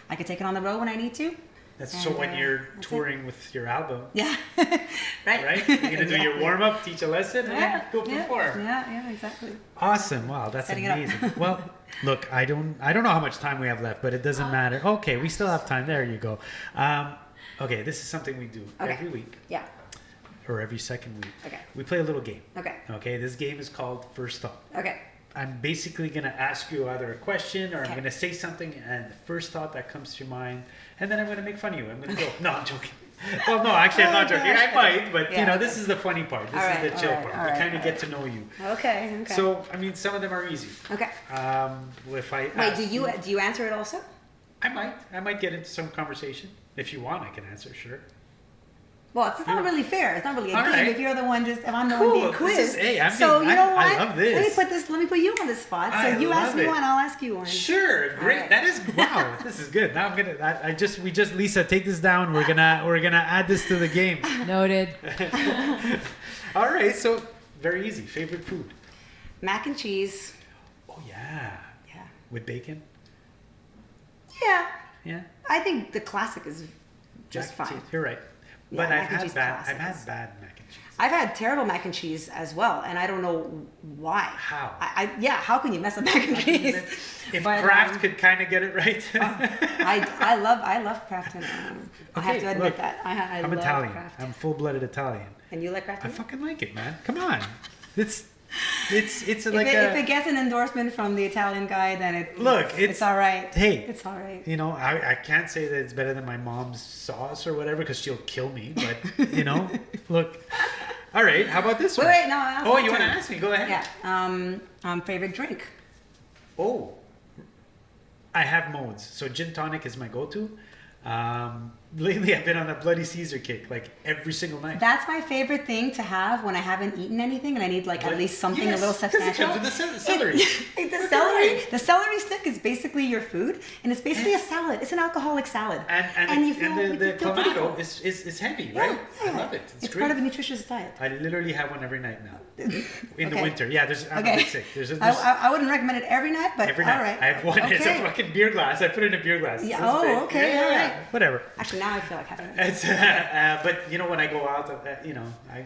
I can take it on the road when I need to. That's And, so when you're that's touring with your album, Yeah. Right. right? You're gonna do your Exactly. warm up, teach a lesson, and then go yeah, perform. yeah, exactly. Awesome! Wow, that's Setting it up. amazing. Well, look, I don't know how much time we have left, but it doesn't matter. Okay, we still have time. There you go. Okay, this is something we do Okay. every week Yeah. or every second week. Okay. We play a little game. Okay. Okay, this game is called First Thought. Okay. I'm basically going to ask you either a question or I'm Okay. going to say something, and the first thought that comes to your mind, and then I'm going to make fun of you. I'm going to go, no, I'm joking. Well, no, actually, I'm not joking. I might, but Yeah, this is the funny part. This All is right, the chill all right, part. all We right, kind of all get to know you. Okay. So, I mean, some of them are easy. Okay. If I Wait, ask do you answer it also? I might get into some conversation. If you want, I can answer, sure. Well, it's not really fair. It's not really a All game right. if you're the one if I'm the Cool. one being This quizzed. is- hey, I'm so being- you know I what? love this. Let me put you on the spot. So I you ask love me it. one, I'll ask you one. Sure, great. right. That is wow. This is good. Now I'm gonna. Lisa, take this down. We're gonna add this to the game. Noted. All right. So very easy. Favorite food? Mac and cheese. Oh yeah. Yeah. With bacon. Yeah. Yeah. I think the classic is just Mac and fine. cheese. You're right. Yeah, But mac and cheese I've classic had is- bad mac and cheese. I've had terrible mac and cheese as well, and I don't know why. How? How can you mess up mac and cheese? If But, Kraft could kind of get it right. I love Kraft. And, I have Okay, to admit look, that I I'm love Italian. Kraft. I'm full-blooded Italian. And you like Kraft? I too? fucking like it, man. Come on. It's If like if it gets an endorsement from the Italian guy, then it's all right. Hey, It's all right. I can't say that it's better than my mom's sauce or whatever because she'll kill me. But look. All right. How about this one? Wait, no. that's Oh, my you want to turn. ask me? Go ahead. Yeah. Favorite drink. Oh, I have modes. So gin tonic is my go-to. Lately, I've been on a Bloody Caesar kick, like every single night. That's my favorite thing to have when I haven't eaten anything and I need at least something a little Yes, 'cause substantial. it comes with the celery. The celery stick is basically your food, and it's basically a salad. It's an alcoholic salad. And you feel the feel pretty clamato full. is heavy, Yeah, right? yeah. I love it. It's great. part of a nutritious diet. I literally have one every night now. In the Okay. winter. Yeah, I'm a bit sick. There's I wouldn't recommend it every night, but every night. all right. I have one. It's a Okay. fucking beer glass. I put it in a beer glass. Yeah, It's this big. okay, Yeah, all yeah, right. whatever. Actually, now I feel like having it. It's, but when I go out,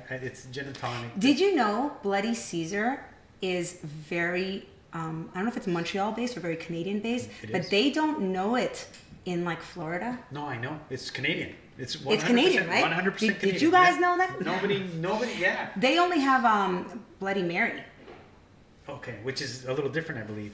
it's gin and tonic. Did you know Bloody Caesar is very, I don't know if it's Montreal based or very Canadian based, It but is. they don't know it in Florida. No, I know. It's Canadian. It's 100%, It's Canadian, right? 100% Did Canadian. you guys Yeah. know that? Nobody, yeah. They only have Bloody Mary. Okay, which is a little different, I believe.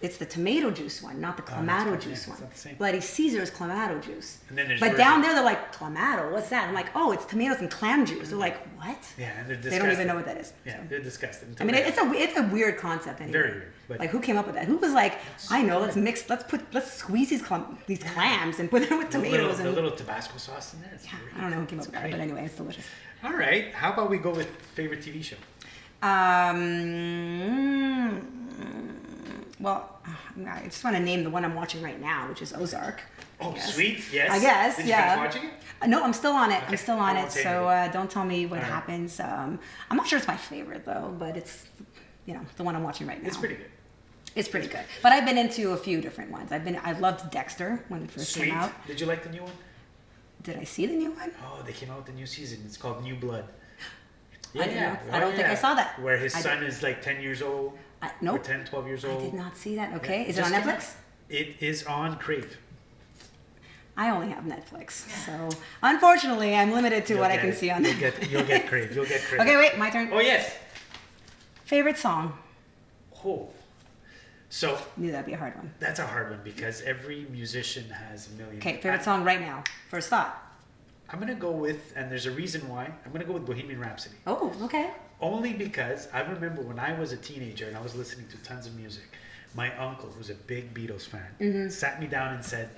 It's the tomato juice one, not the Oh, that's clamato fine, juice yeah, one. it's not the same. Bloody Caesar is clamato juice. And then there's but yours. down there they're like, clamato, what's that? I'm like, oh, it's tomatoes and clam juice. They're like, what? Yeah, and they're disgusting. They don't even know what that is. Yeah, So. they're disgusting. I mean, it's a weird concept anyway. Very weird, but- like, who came up with that? Who was like, I know, let's squeeze these clams and put them with tomatoes the and little Tabasco sauce in there. It's yeah, great. I don't know who came up with that, great. but anyway, it's delicious. All right, how about we go with favorite TV show? Well, I just want to name the one I'm watching right now, which is Ozark. Oh, Yes. sweet, yes. I guess, Did you yeah. finish watching it? No, I'm still on it. Okay. I'm still I on won't it. say So anything. don't tell me what All right. happens. I'm not sure it's my favorite though, but it's the one I'm watching right now. It's pretty good. It's pretty good. But I've been into a few different ones. I loved Dexter when it first Sweet. came out. Did you like the new one? Did I see the new one? Oh, they came out with the new season. It's called New Blood. I didn't know. I don't think I saw that. Where his I son is like 10 years old. Or Nope. 10, 12 years I old. did not see that. Okay. Yeah, Is it on just came Netflix? out. It is on Crave. I only have Netflix. So unfortunately, I'm limited to what I can see on You'll Netflix. you'll get Crave. You'll get Crave. Okay, wait, my turn. Oh, yes. Favorite song? Oh. So Knew that'd be a hard one. that's a hard one because every musician has a million. Okay, favorite song right now. First thought. I'm gonna go with, and there's a reason why. I'm gonna go with Bohemian Rhapsody. Oh, okay. Only because I remember when I was a teenager and I was listening to tons of music, my uncle, who's a big Beatles fan, sat me down and said,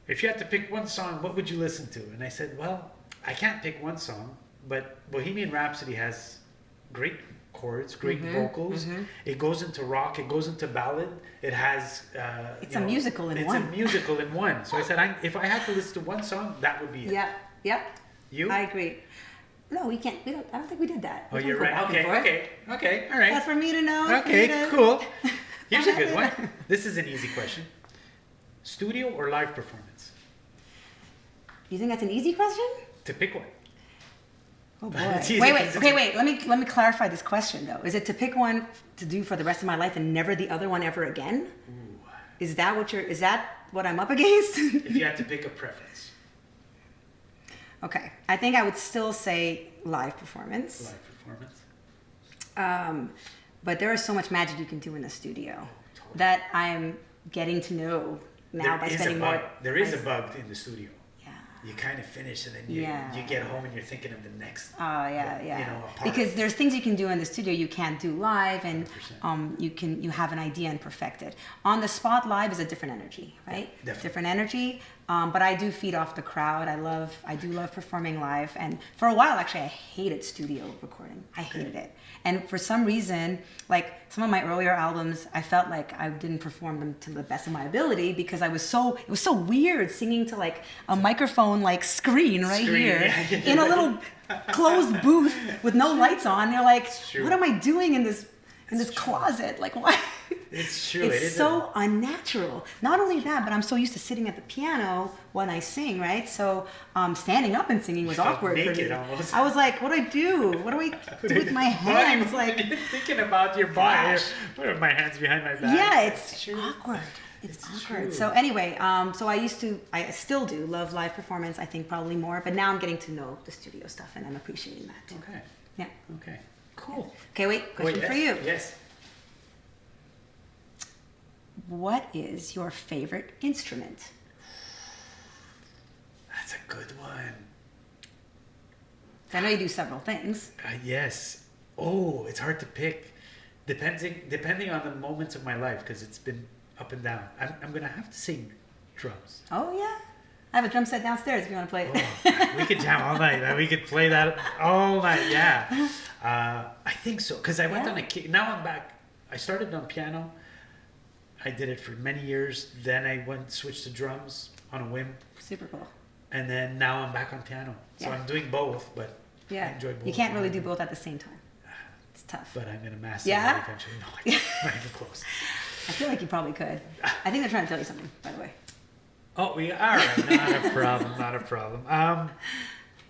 if you had to pick one song, what would you listen to? And I said, well, I can't pick one song, but Bohemian Rhapsody has great chords, great vocals. It goes into rock, it goes into ballad. It has... It's a musical in one. It's a musical in one. So I said, if I had to listen to one song, that would be it. Yep. You? I agree. No, we can't. I don't think we did that. Oh, We you're don't go right. back and forth. Okay. All right. That's for me to know. Okay, cool. Here's a good one. This is an easy question. Studio or live performance? You think that's an easy question? To pick one. Oh boy. It's easy Wait. 'cause it's- Okay, wait. Let me clarify this question though. Is it to pick one to do for the rest of my life and never the other one ever again? Ooh. Is that what I'm up against? If you had to pick a preference. Okay. I think I would still say live performance. Live performance. But there is so much magic you can do in the studio Totally. that I'm getting to know now by spending more. There is a bug in the studio. Yeah. You kind of finish and then Yeah. you get home and you're thinking of the next. Yeah. You know, a part. Because there's things you can do in the studio you can't do live, and 100%. you have an idea and perfect it. On the spot, live is a different energy, right? definitely. Different energy. But I do feed off the crowd. I do love performing live, and for a while actually I hated studio recording. I hated it, and for some reason, like some of my earlier albums, I felt like I didn't perform them to the best of my ability because it was so weird singing to like a microphone like screen here yeah. in a little closed booth with no lights on. They're like, true. what am I doing in this closet? Like, why? It's true. It's so unnatural. Not only that, but I'm so used to sitting at the piano when I sing, right? So standing up and singing was felt awkward for naked me. almost. I was like, what do I do? What do I do with my hands? Like, You're thinking about your body. Gosh. Put my hands behind my back. yeah, it's true. awkward. It's awkward. true. So anyway, I still do love live performance. I think probably more, but now I'm getting to know the studio stuff and I'm appreciating that too. Okay. Yeah. Okay. Cool. Okay, wait. Question yes, for you. Yes. What is your favorite instrument? That's a good one. I know you do several things. Yes. Oh, it's hard to pick, depending on the moments of my life because it's been up and down. I'm gonna have to sing drums. Oh yeah, I have a drum set downstairs if you want to play it. Oh, we could jam all night. Man. We could play that all night. Yeah. I think so because I went on a kick. Now I'm back. I started on piano. I did it for many years. Then I switched to drums on a whim. Super cool. And then now I'm back on piano. So Yeah. I'm doing both, but I enjoy both. You can't really do both at the same time. It's tough. But I'm going to master Yeah? it eventually. No, I can't. Not even close. I feel like you probably could. I think they're trying to tell you something, by the way. Oh, all right. Not a problem. Not a problem.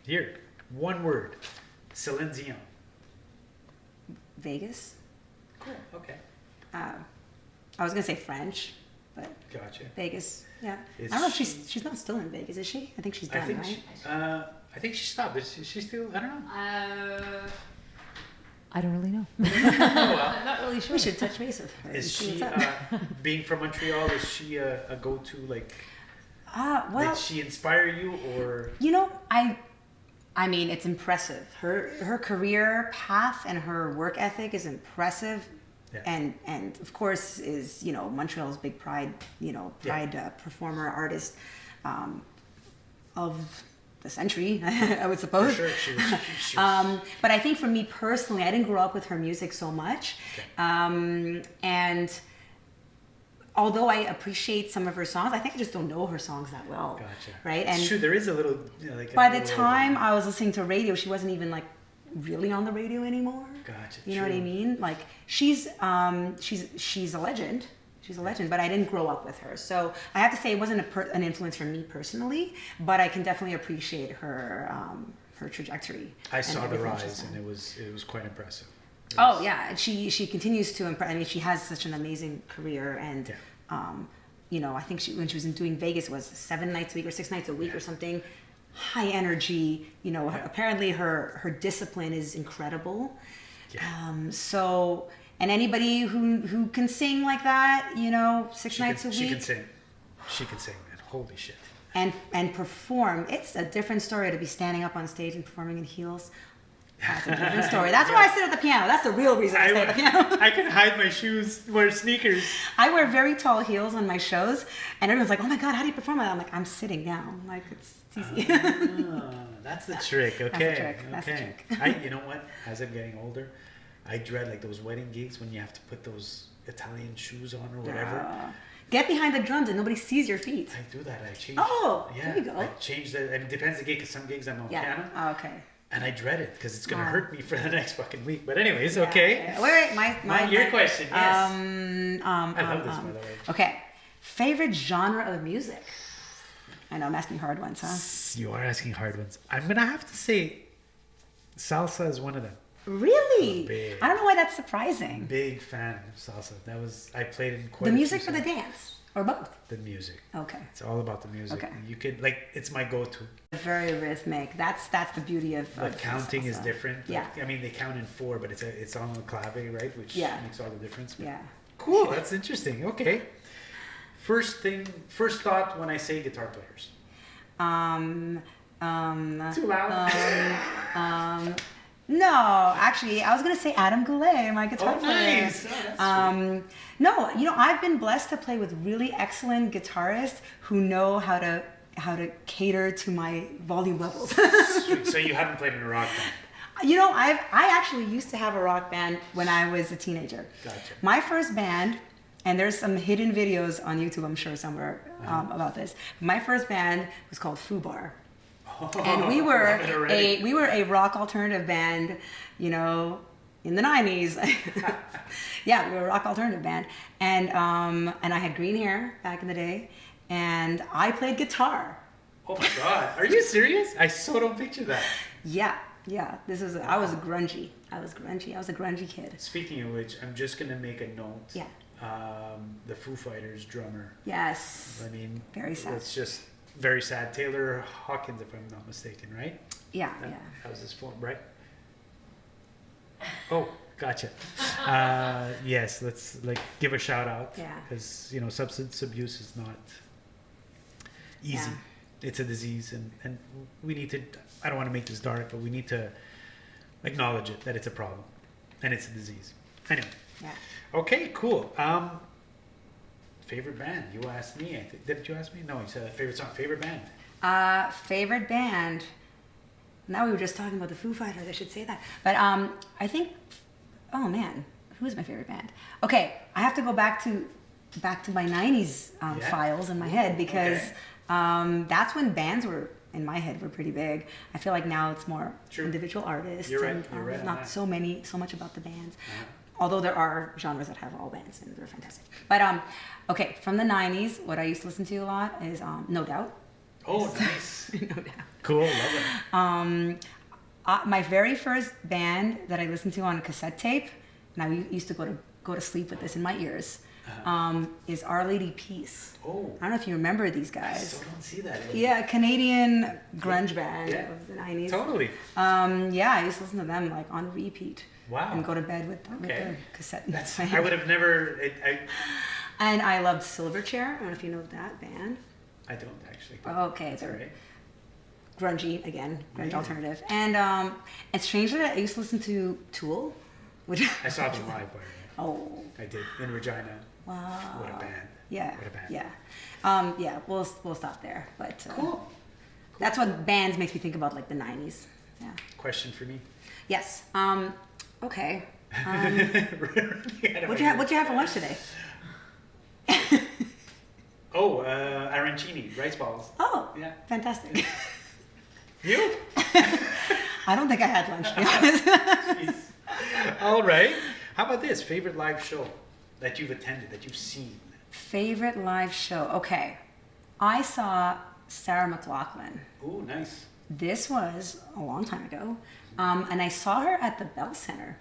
Here, one word. Celine Dion. Vegas. Cool. Okay. I was gonna say French, but Gotcha. Vegas. Yeah. Is I don't know if she- she's not still in Vegas, is she? I think she's done, I think right? I think she stopped. Is she still? I don't know. I don't really know. well. I'm not really sure. We should touch base with her. and Is see she what's up. being from Montreal? Is she a go-to? Like, Well, did she inspire you or? you know, I mean, it's impressive. Her career path and her work ethic is impressive. Yeah. And of course is, Montreal's big pride, performer, artist of the century, I would suppose. For sure, she was. But I think for me personally, I didn't grow up with her music so much. Okay. And although I appreciate some of her songs, I think I just don't know her songs that well. Gotcha. Right? It's And true. There is a little. Like by the time I was listening to radio, she wasn't even like really on the radio anymore. Gotcha. You know what I mean? Like she's a legend. She's a legend, but I didn't grow up with her, so I have to say it wasn't an influence for me personally. But I can definitely appreciate her trajectory. I saw the everything she's rise, done. and it was quite impressive. Oh yeah, and she continues to impress. I mean, she has such an amazing career, and I think when she was doing Vegas, it was 7 nights a week or 6 nights a week or something. High energy. Apparently her discipline is incredible. Yeah. So And anybody who can sing like that, you know, six nights a week. She can sing. She can sing, man. Holy shit. And perform. It's a different story to be standing up on stage and performing in heels. That's a different story. That's why I sit at the piano. That's the real reason I sit at the piano. I can hide my shoes, wear sneakers. I wear very tall heels on my shows, and everyone's like, "Oh my god, how do you perform that?" I'm like, "I'm sitting down. Like it's easy." That's the trick. Okay. That's the trick. That's the trick. You know what? As I'm getting older, I dread like those wedding gigs when you have to put those Italian shoes on or whatever. Get behind the drums and nobody sees your feet. I do that. I change. Oh, yeah, there you go. I change that. And it depends the gig, because some gigs I'm on piano. Oh, okay. And I dread it because it's going to hurt me for the next fucking week. But anyways, okay. Yeah. Wait, your question, yes. I love this, by the way. Okay. Favorite genre of music? I know I'm asking hard ones, huh? You are asking hard ones. I'm going to have to say salsa is one of them. Really? Big. I don't know why that's surprising. Big fan of salsa. I played in quite The a music few or the songs. dance? Or both? The music. Okay. It's all about the music. Okay. You could, like, it's my go-to. Very rhythmic. That's the beauty of The counting is salsa. different. Yeah. Like, I mean, they count in 4, but it's on the clave, right? Which makes all the difference. But Yeah. cool. That's interesting. Okay. First thought when I say guitar players. Too loud. No, actually, I was gonna say Adam Goulet, my guitar player. Nice. Oh, that's sweet. No, you know, I've been blessed to play with really excellent guitarists who know how to cater to my volume levels. Sweet. So you haven't played in a rock band? You know, I actually used to have a rock band when I was a teenager. Gotcha. My first band, and there's some hidden videos on YouTube, I'm sure somewhere about this. My first band was called Fubar. And we were a rock alternative band, you know, in the 90s. Yeah, we were a rock alternative band, and I had green hair back in the day, and I played guitar. Oh my god, are you serious? I so don't picture that. Yeah. I was grungy. I was a grungy kid. Speaking of which, I'm just gonna make a note. Yeah. The Foo Fighters drummer. Yes. I mean, Very sad. It's just very sad. Taylor Hawkins, if I'm not mistaken, right? Yeah. That was his form, right? Oh, gotcha. Yes, let's give a shout out. Yeah. Because substance abuse is not easy. Yeah. It's a disease, and we need to. I don't want to make this dark, but we need to acknowledge it, that it's a problem, and it's a disease. Anyway. Yeah. Okay, cool. Favorite band? You asked me. Didn't you ask me? No, you said favorite song. Favorite band? Favorite band. Now we were just talking about the Foo Fighters. I should say that. But I think. Oh man, who is my favorite band? Okay, I have to go back to my '90s files in my head, because that's when bands were in my head were pretty big. I feel like now it's more individual artists. You're right. And You're right not so much about the bands. Uh-huh. Although there are genres that have all bands and they're fantastic. But okay, from the '90s, what I used to listen to a lot is No Doubt. Oh, nice. No Doubt. Cool, love it. My very first band that I listened to on a cassette tape, and I used to go to sleep with this in my ears, is Our Lady Peace. Oh. I don't know if you remember these I guys. still don't see that. Yeah, Canadian grunge band of the '90s. Totally. Yeah, I used to listen to them like on repeat. Wow. And go to bed with the cassette. I would have never. And I loved Silverchair. I don't know if you know that band. I don't actually. Okay, it's alright. Grungy again, grunge alternative. And strangely, I used to listen to Tool, which I saw them live, by the way. Oh. I did in Regina. Wow. What a band. Yeah. What a band. Yeah. Yeah. We'll stop there. But Cool. That's what bands makes me think about, like the '90s. Yeah. Question for me. Yes. Okay. What'd What'd you have for lunch today? Oh, arancini, rice balls. Oh. Yeah. Fantastic. You? I don't think I had lunch, to be honest. Jeez. All right. How about this? Favorite live show that you've attended, that you've seen? Favorite live show. Okay. I saw Sarah McLachlan. Ooh, nice. This was a long time ago. And I saw her at the Bell Center,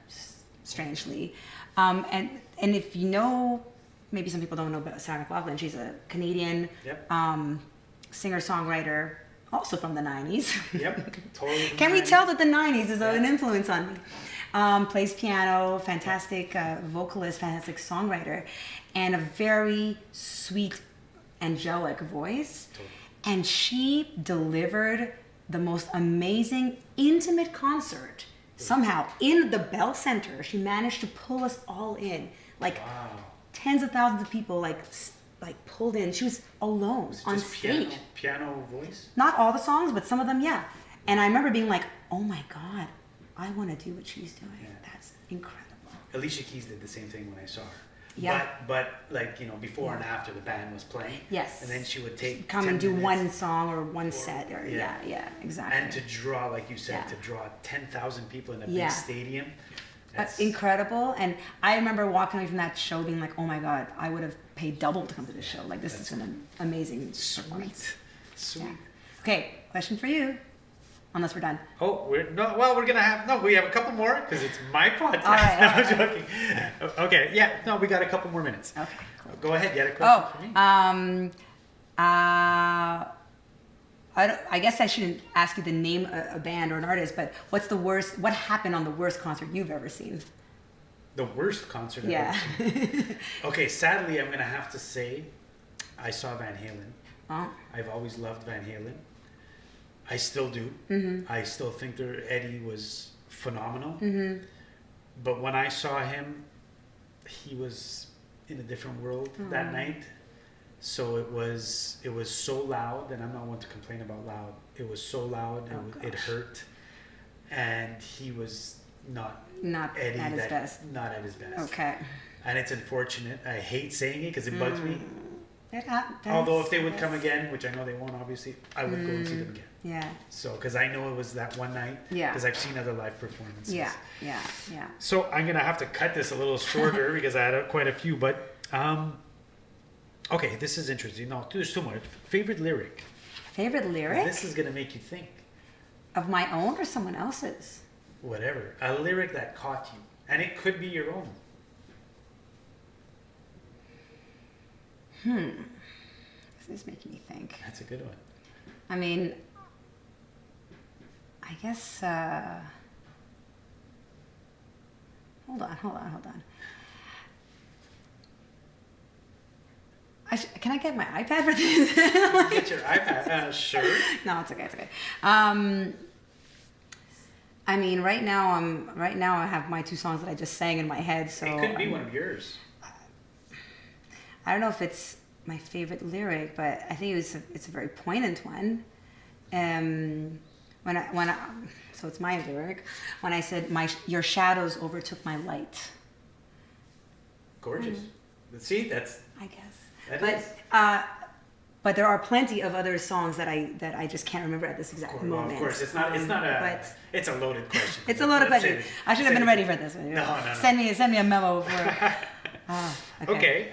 strangely. And if you know, maybe some people don't know about Sarah McLachlan. She's a Canadian singer-songwriter, also from the '90s. Yep, totally. Can we tell that the '90s is an influence on me? Plays piano, fantastic vocalist, fantastic songwriter, and a very sweet, angelic voice. Totally. And she delivered the most amazing, intimate concert. Somehow, in the Bell Center, she managed to pull us all in. Like, Wow. tens of thousands of people, like pulled in. She was alone Was it on just stage. piano voice? Not all the songs, but some of them, yeah. And I remember being like, oh my God, I want to do what she's doing. Yeah. That's incredible. Alicia Keys did the same thing when I saw her. Yeah. But like, you know, before Yeah. and after the band was playing. Yes. And then she would take Come 10 and do minutes one song or one set. Or yeah. yeah, exactly. And to draw, like you said, Yeah. to draw 10,000 people in a Yeah. big stadium. That's incredible. And I remember walking away from that show being like, oh my God, I would have paid double to come to this show. Like, this is an amazing performance. Sweet. Yeah. Okay, question for you. Unless we're done. Oh, we have a couple more because it's my podcast. All right, No, all I'm joking. Okay, yeah, no, we got a couple more minutes. Okay, cool. Go ahead, you had a question for me? I guess I shouldn't ask you to name a band or an artist, but what happened on the worst concert you've ever seen? The worst concert I've Yeah. ever seen. Okay, sadly, I'm going to have to say I saw Van Halen. Oh. I've always loved Van Halen. I still do. Mm-hmm. I still think Eddie was phenomenal. Mm-hmm. But when I saw him, he was in a different world that night. So it was so loud, and I'm not one to complain about loud. It was so loud, it hurt, and he was not Eddie at his best. Not at his best. Okay. And it's unfortunate. I hate saying it because it bugs me. It happens. Although if they would come again, which I know they won't, obviously, I would go and see them again. Yeah. So, because I know it was that one night. Yeah. Because I've seen other live performances. Yeah. So I'm gonna have to cut this a little shorter because I had quite a few. But okay, this is interesting. No, there's too much. Favorite lyric. Favorite lyric? This is gonna make you think. Of my own or someone else's? Whatever. A lyric that caught you, and it could be your own. This is making me think. That's a good one. I mean, I guess. Hold on. Can I get my iPad for this? Get your iPad. Sure. No, it's okay. I mean, right now I have my two songs that I just sang in my head. So It could be one of yours. I don't know if it's my favorite lyric, but I think it's a very poignant one. So it's my lyric when I said your shadows overtook my light. Gorgeous. See, that's. I guess. That is. But there are plenty of other songs that I just can't remember at this exact moment. Of course, it's not it's a loaded question. It's a loaded Let's question. say- I should have say- been ready for this one. No. Send me a memo before. Okay.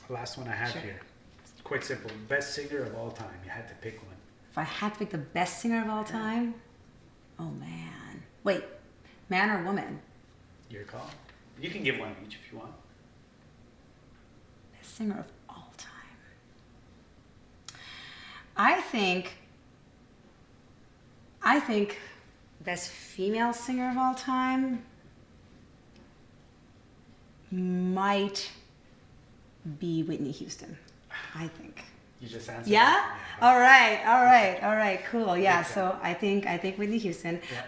Last one I have Sure. here. It's quite simple. Best singer of all time. You had to pick one. If I had to pick the best singer of all time, oh man. Wait, man or woman? Your call. You can give one each if you want. Best singer of all time. I think best female singer of all time might be Whitney Houston. I think. You just answered. Yeah? it. All right, cool. Yeah, so I think Whitney Houston. Yeah.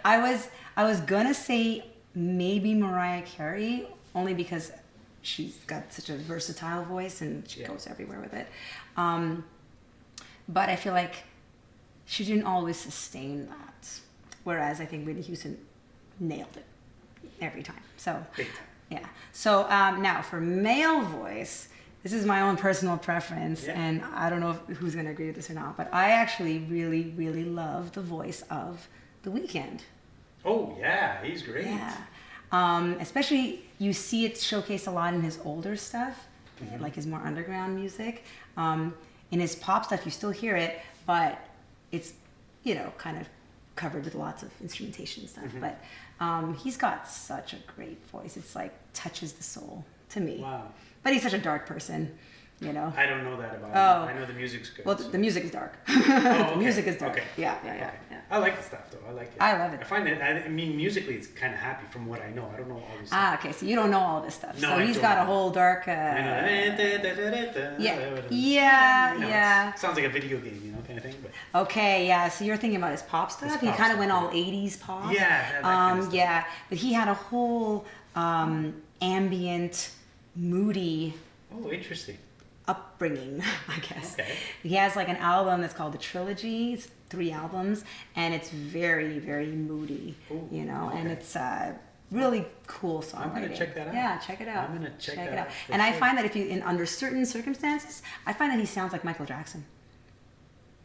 I was gonna say maybe Mariah Carey, only because she's got such a versatile voice and she goes everywhere with it. But I feel like she didn't always sustain that. Whereas I think Whitney Houston nailed it every time. So Big time. yeah. So now for male voice, this is my own personal preference, and I don't know who's going to agree with this or not, but I actually really, really love the voice of The Weeknd. Oh yeah, he's great. Yeah. Especially you see it showcased a lot in his older stuff, like his more underground music. In his pop stuff, you still hear it, but it's, kind of covered with lots of instrumentation and stuff. But he's got such a great voice. It's like touches the soul to me. Wow. But he's such a dark person. you know. I don't know that about Oh. it. I know the music's good. Well, the music is dark. Oh, okay. The music is dark. Okay. Yeah. Okay. I like the stuff though. I like it. I love it. I find it. I mean, musically, it's kind of happy from what I know. I don't know all this. Ah, okay. So you don't know all this stuff. No, so I he's don't got know. a whole dark. Yeah. Sounds like a video game, you know, kind of thing. But Okay, yeah. So you're thinking about his pop stuff. His He pop kind of stuff, went all yeah. 80s pop. Yeah, that kind of stuff. Yeah. But he had a whole ambient, moody oh, interesting. upbringing, I guess. Okay. He has like an album that's called The Trilogy. It's 3 albums, and it's very, very moody, Ooh, you know, and okay. it's really cool songwriting. I'm gonna check that out. Yeah, check it out. I'm gonna check that it out. out for And I sure. find that if you, under certain circumstances, I find that he sounds like Michael Jackson.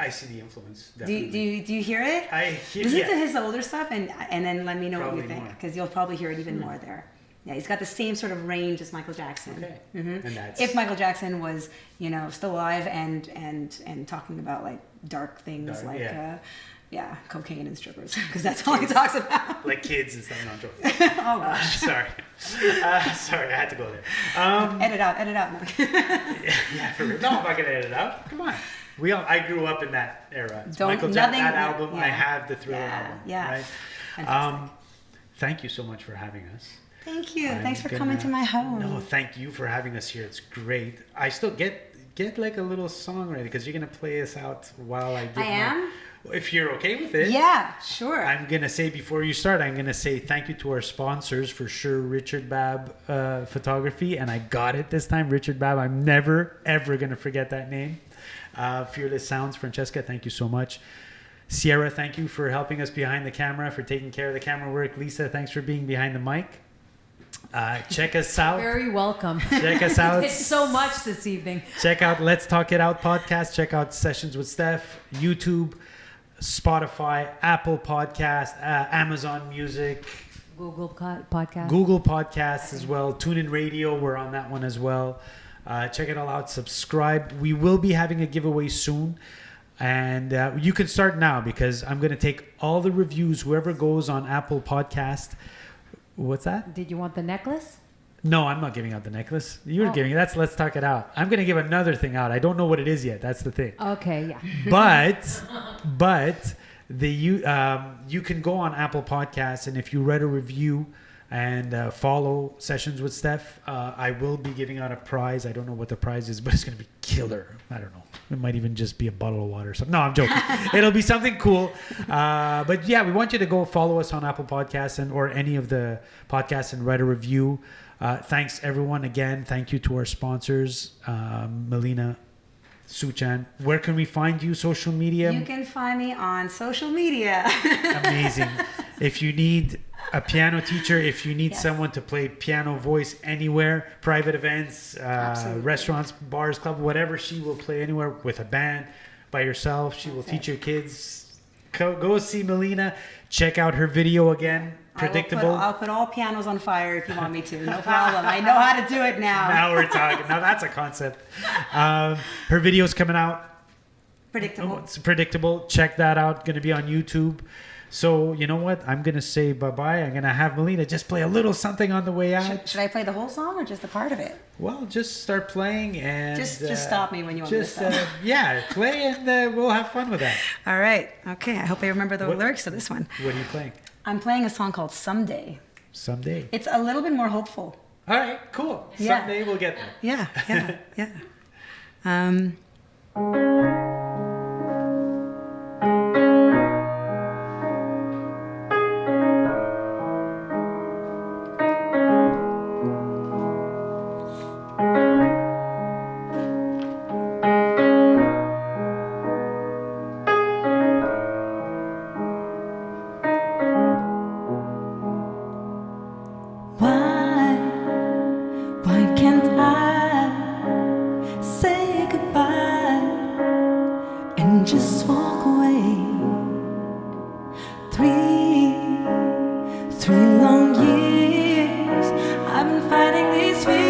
I see the influence. Do Definitely. you hear it? I hear. Listen Yeah. to his older stuff and then let me know what Probably you think, more. because you'll probably hear it even more there. Yeah, he's got the same sort of range as Michael Jackson. Okay. Mhm. And that's If Michael Jackson was, you know, still alive and talking about like dark things Dark, like yeah. cocaine and strippers, because that's all he talks about. like kids and stuff. No, I'm joking. Oh gosh. Sorry. Sorry, I had to go there. Edit out. Yeah, for real. No, I'm not gonna edit it out. Come on. I grew up in that era. It's Don't- Michael Jackson, nothing- that album. I yeah. have the Thriller Yeah, album. yeah. Right? Fantastic. Thank you so much for having us. Thank you. I'm Thanks for gonna- coming to my home. No, thank you for having us here. It's great. I still get like a little song ready because you're gonna play us out while I give I am? If you're okay with it. Yeah, sure. I'm gonna say before you start, I'm gonna say thank you to our sponsors for sure, Richard Babb Photography, and I got it this time, Richard Babb. I'm never ever gonna forget that name. Fearless Sounds, Francesca, thank you so much. Sierra, thank you for helping us behind the camera, for taking care of the camera work. Lisa, thanks for being behind the mic. Check us out. Very welcome. Check us out. It's so much this evening. Check out Let's Talk It Out podcast. Check out Sessions with Steph, YouTube, Spotify, Apple Podcast, Amazon Music, Google podcast. Google Podcasts as well. TuneIn Radio, we're on that one as well. Check it all out. Subscribe. We will be having a giveaway soon. And you can start now because I'm going to take all the reviews, whoever goes on Apple Podcast. What's that? Did you want the necklace? No, I'm not giving out the necklace. You're Oh. giving it. That's Let's Talk It Out. I'm going to give another thing out. I don't know what it is yet. That's the thing. Okay, yeah. But you can go on Apple Podcasts, and if you read a review and follow Sessions with Steph, I will be giving out a prize. I don't know what the prize is, but it's going to be killer. I don't know. It might even just be a bottle of water or something. No, I'm joking. It'll be something cool. But yeah, we want you to go follow us on Apple Podcasts or any of the podcasts and write a review. Thanks everyone again. Thank you to our sponsors, Melina Soochan. Where can we find you? Social media? You can find me on social media. Amazing. If you need a piano teacher, if you need Yes. someone to play piano voice anywhere, private events, Absolutely. restaurants, bars, club, whatever, she will play anywhere with a band, by herself. She will That's teach it. your kids. Go see Melina. Check out her video again. Predictable. I'll put all pianos on fire if you want me to. No problem. I know how to do it now. Now we're talking. Now that's a concept. Her video's coming out. Predictable. It's predictable. Check that out. Going to be on YouTube. So you know what? I'm going to say bye-bye. I'm going to have Melina just play a little something on the way out. Should I play the whole song or just a part of it? Well, just start playing and Just stop me when you want me to just stop. yeah, play and we'll have fun with that. All right. Okay. I hope I remember the What- lyrics to this one. What are you playing? I'm playing a song called Someday. Someday. It's a little bit more hopeful. All right, cool. Yeah. Someday we'll get there. Yeah. Yeah. Why can't I say goodbye and just walk away? Three long years I've been fighting these feelings.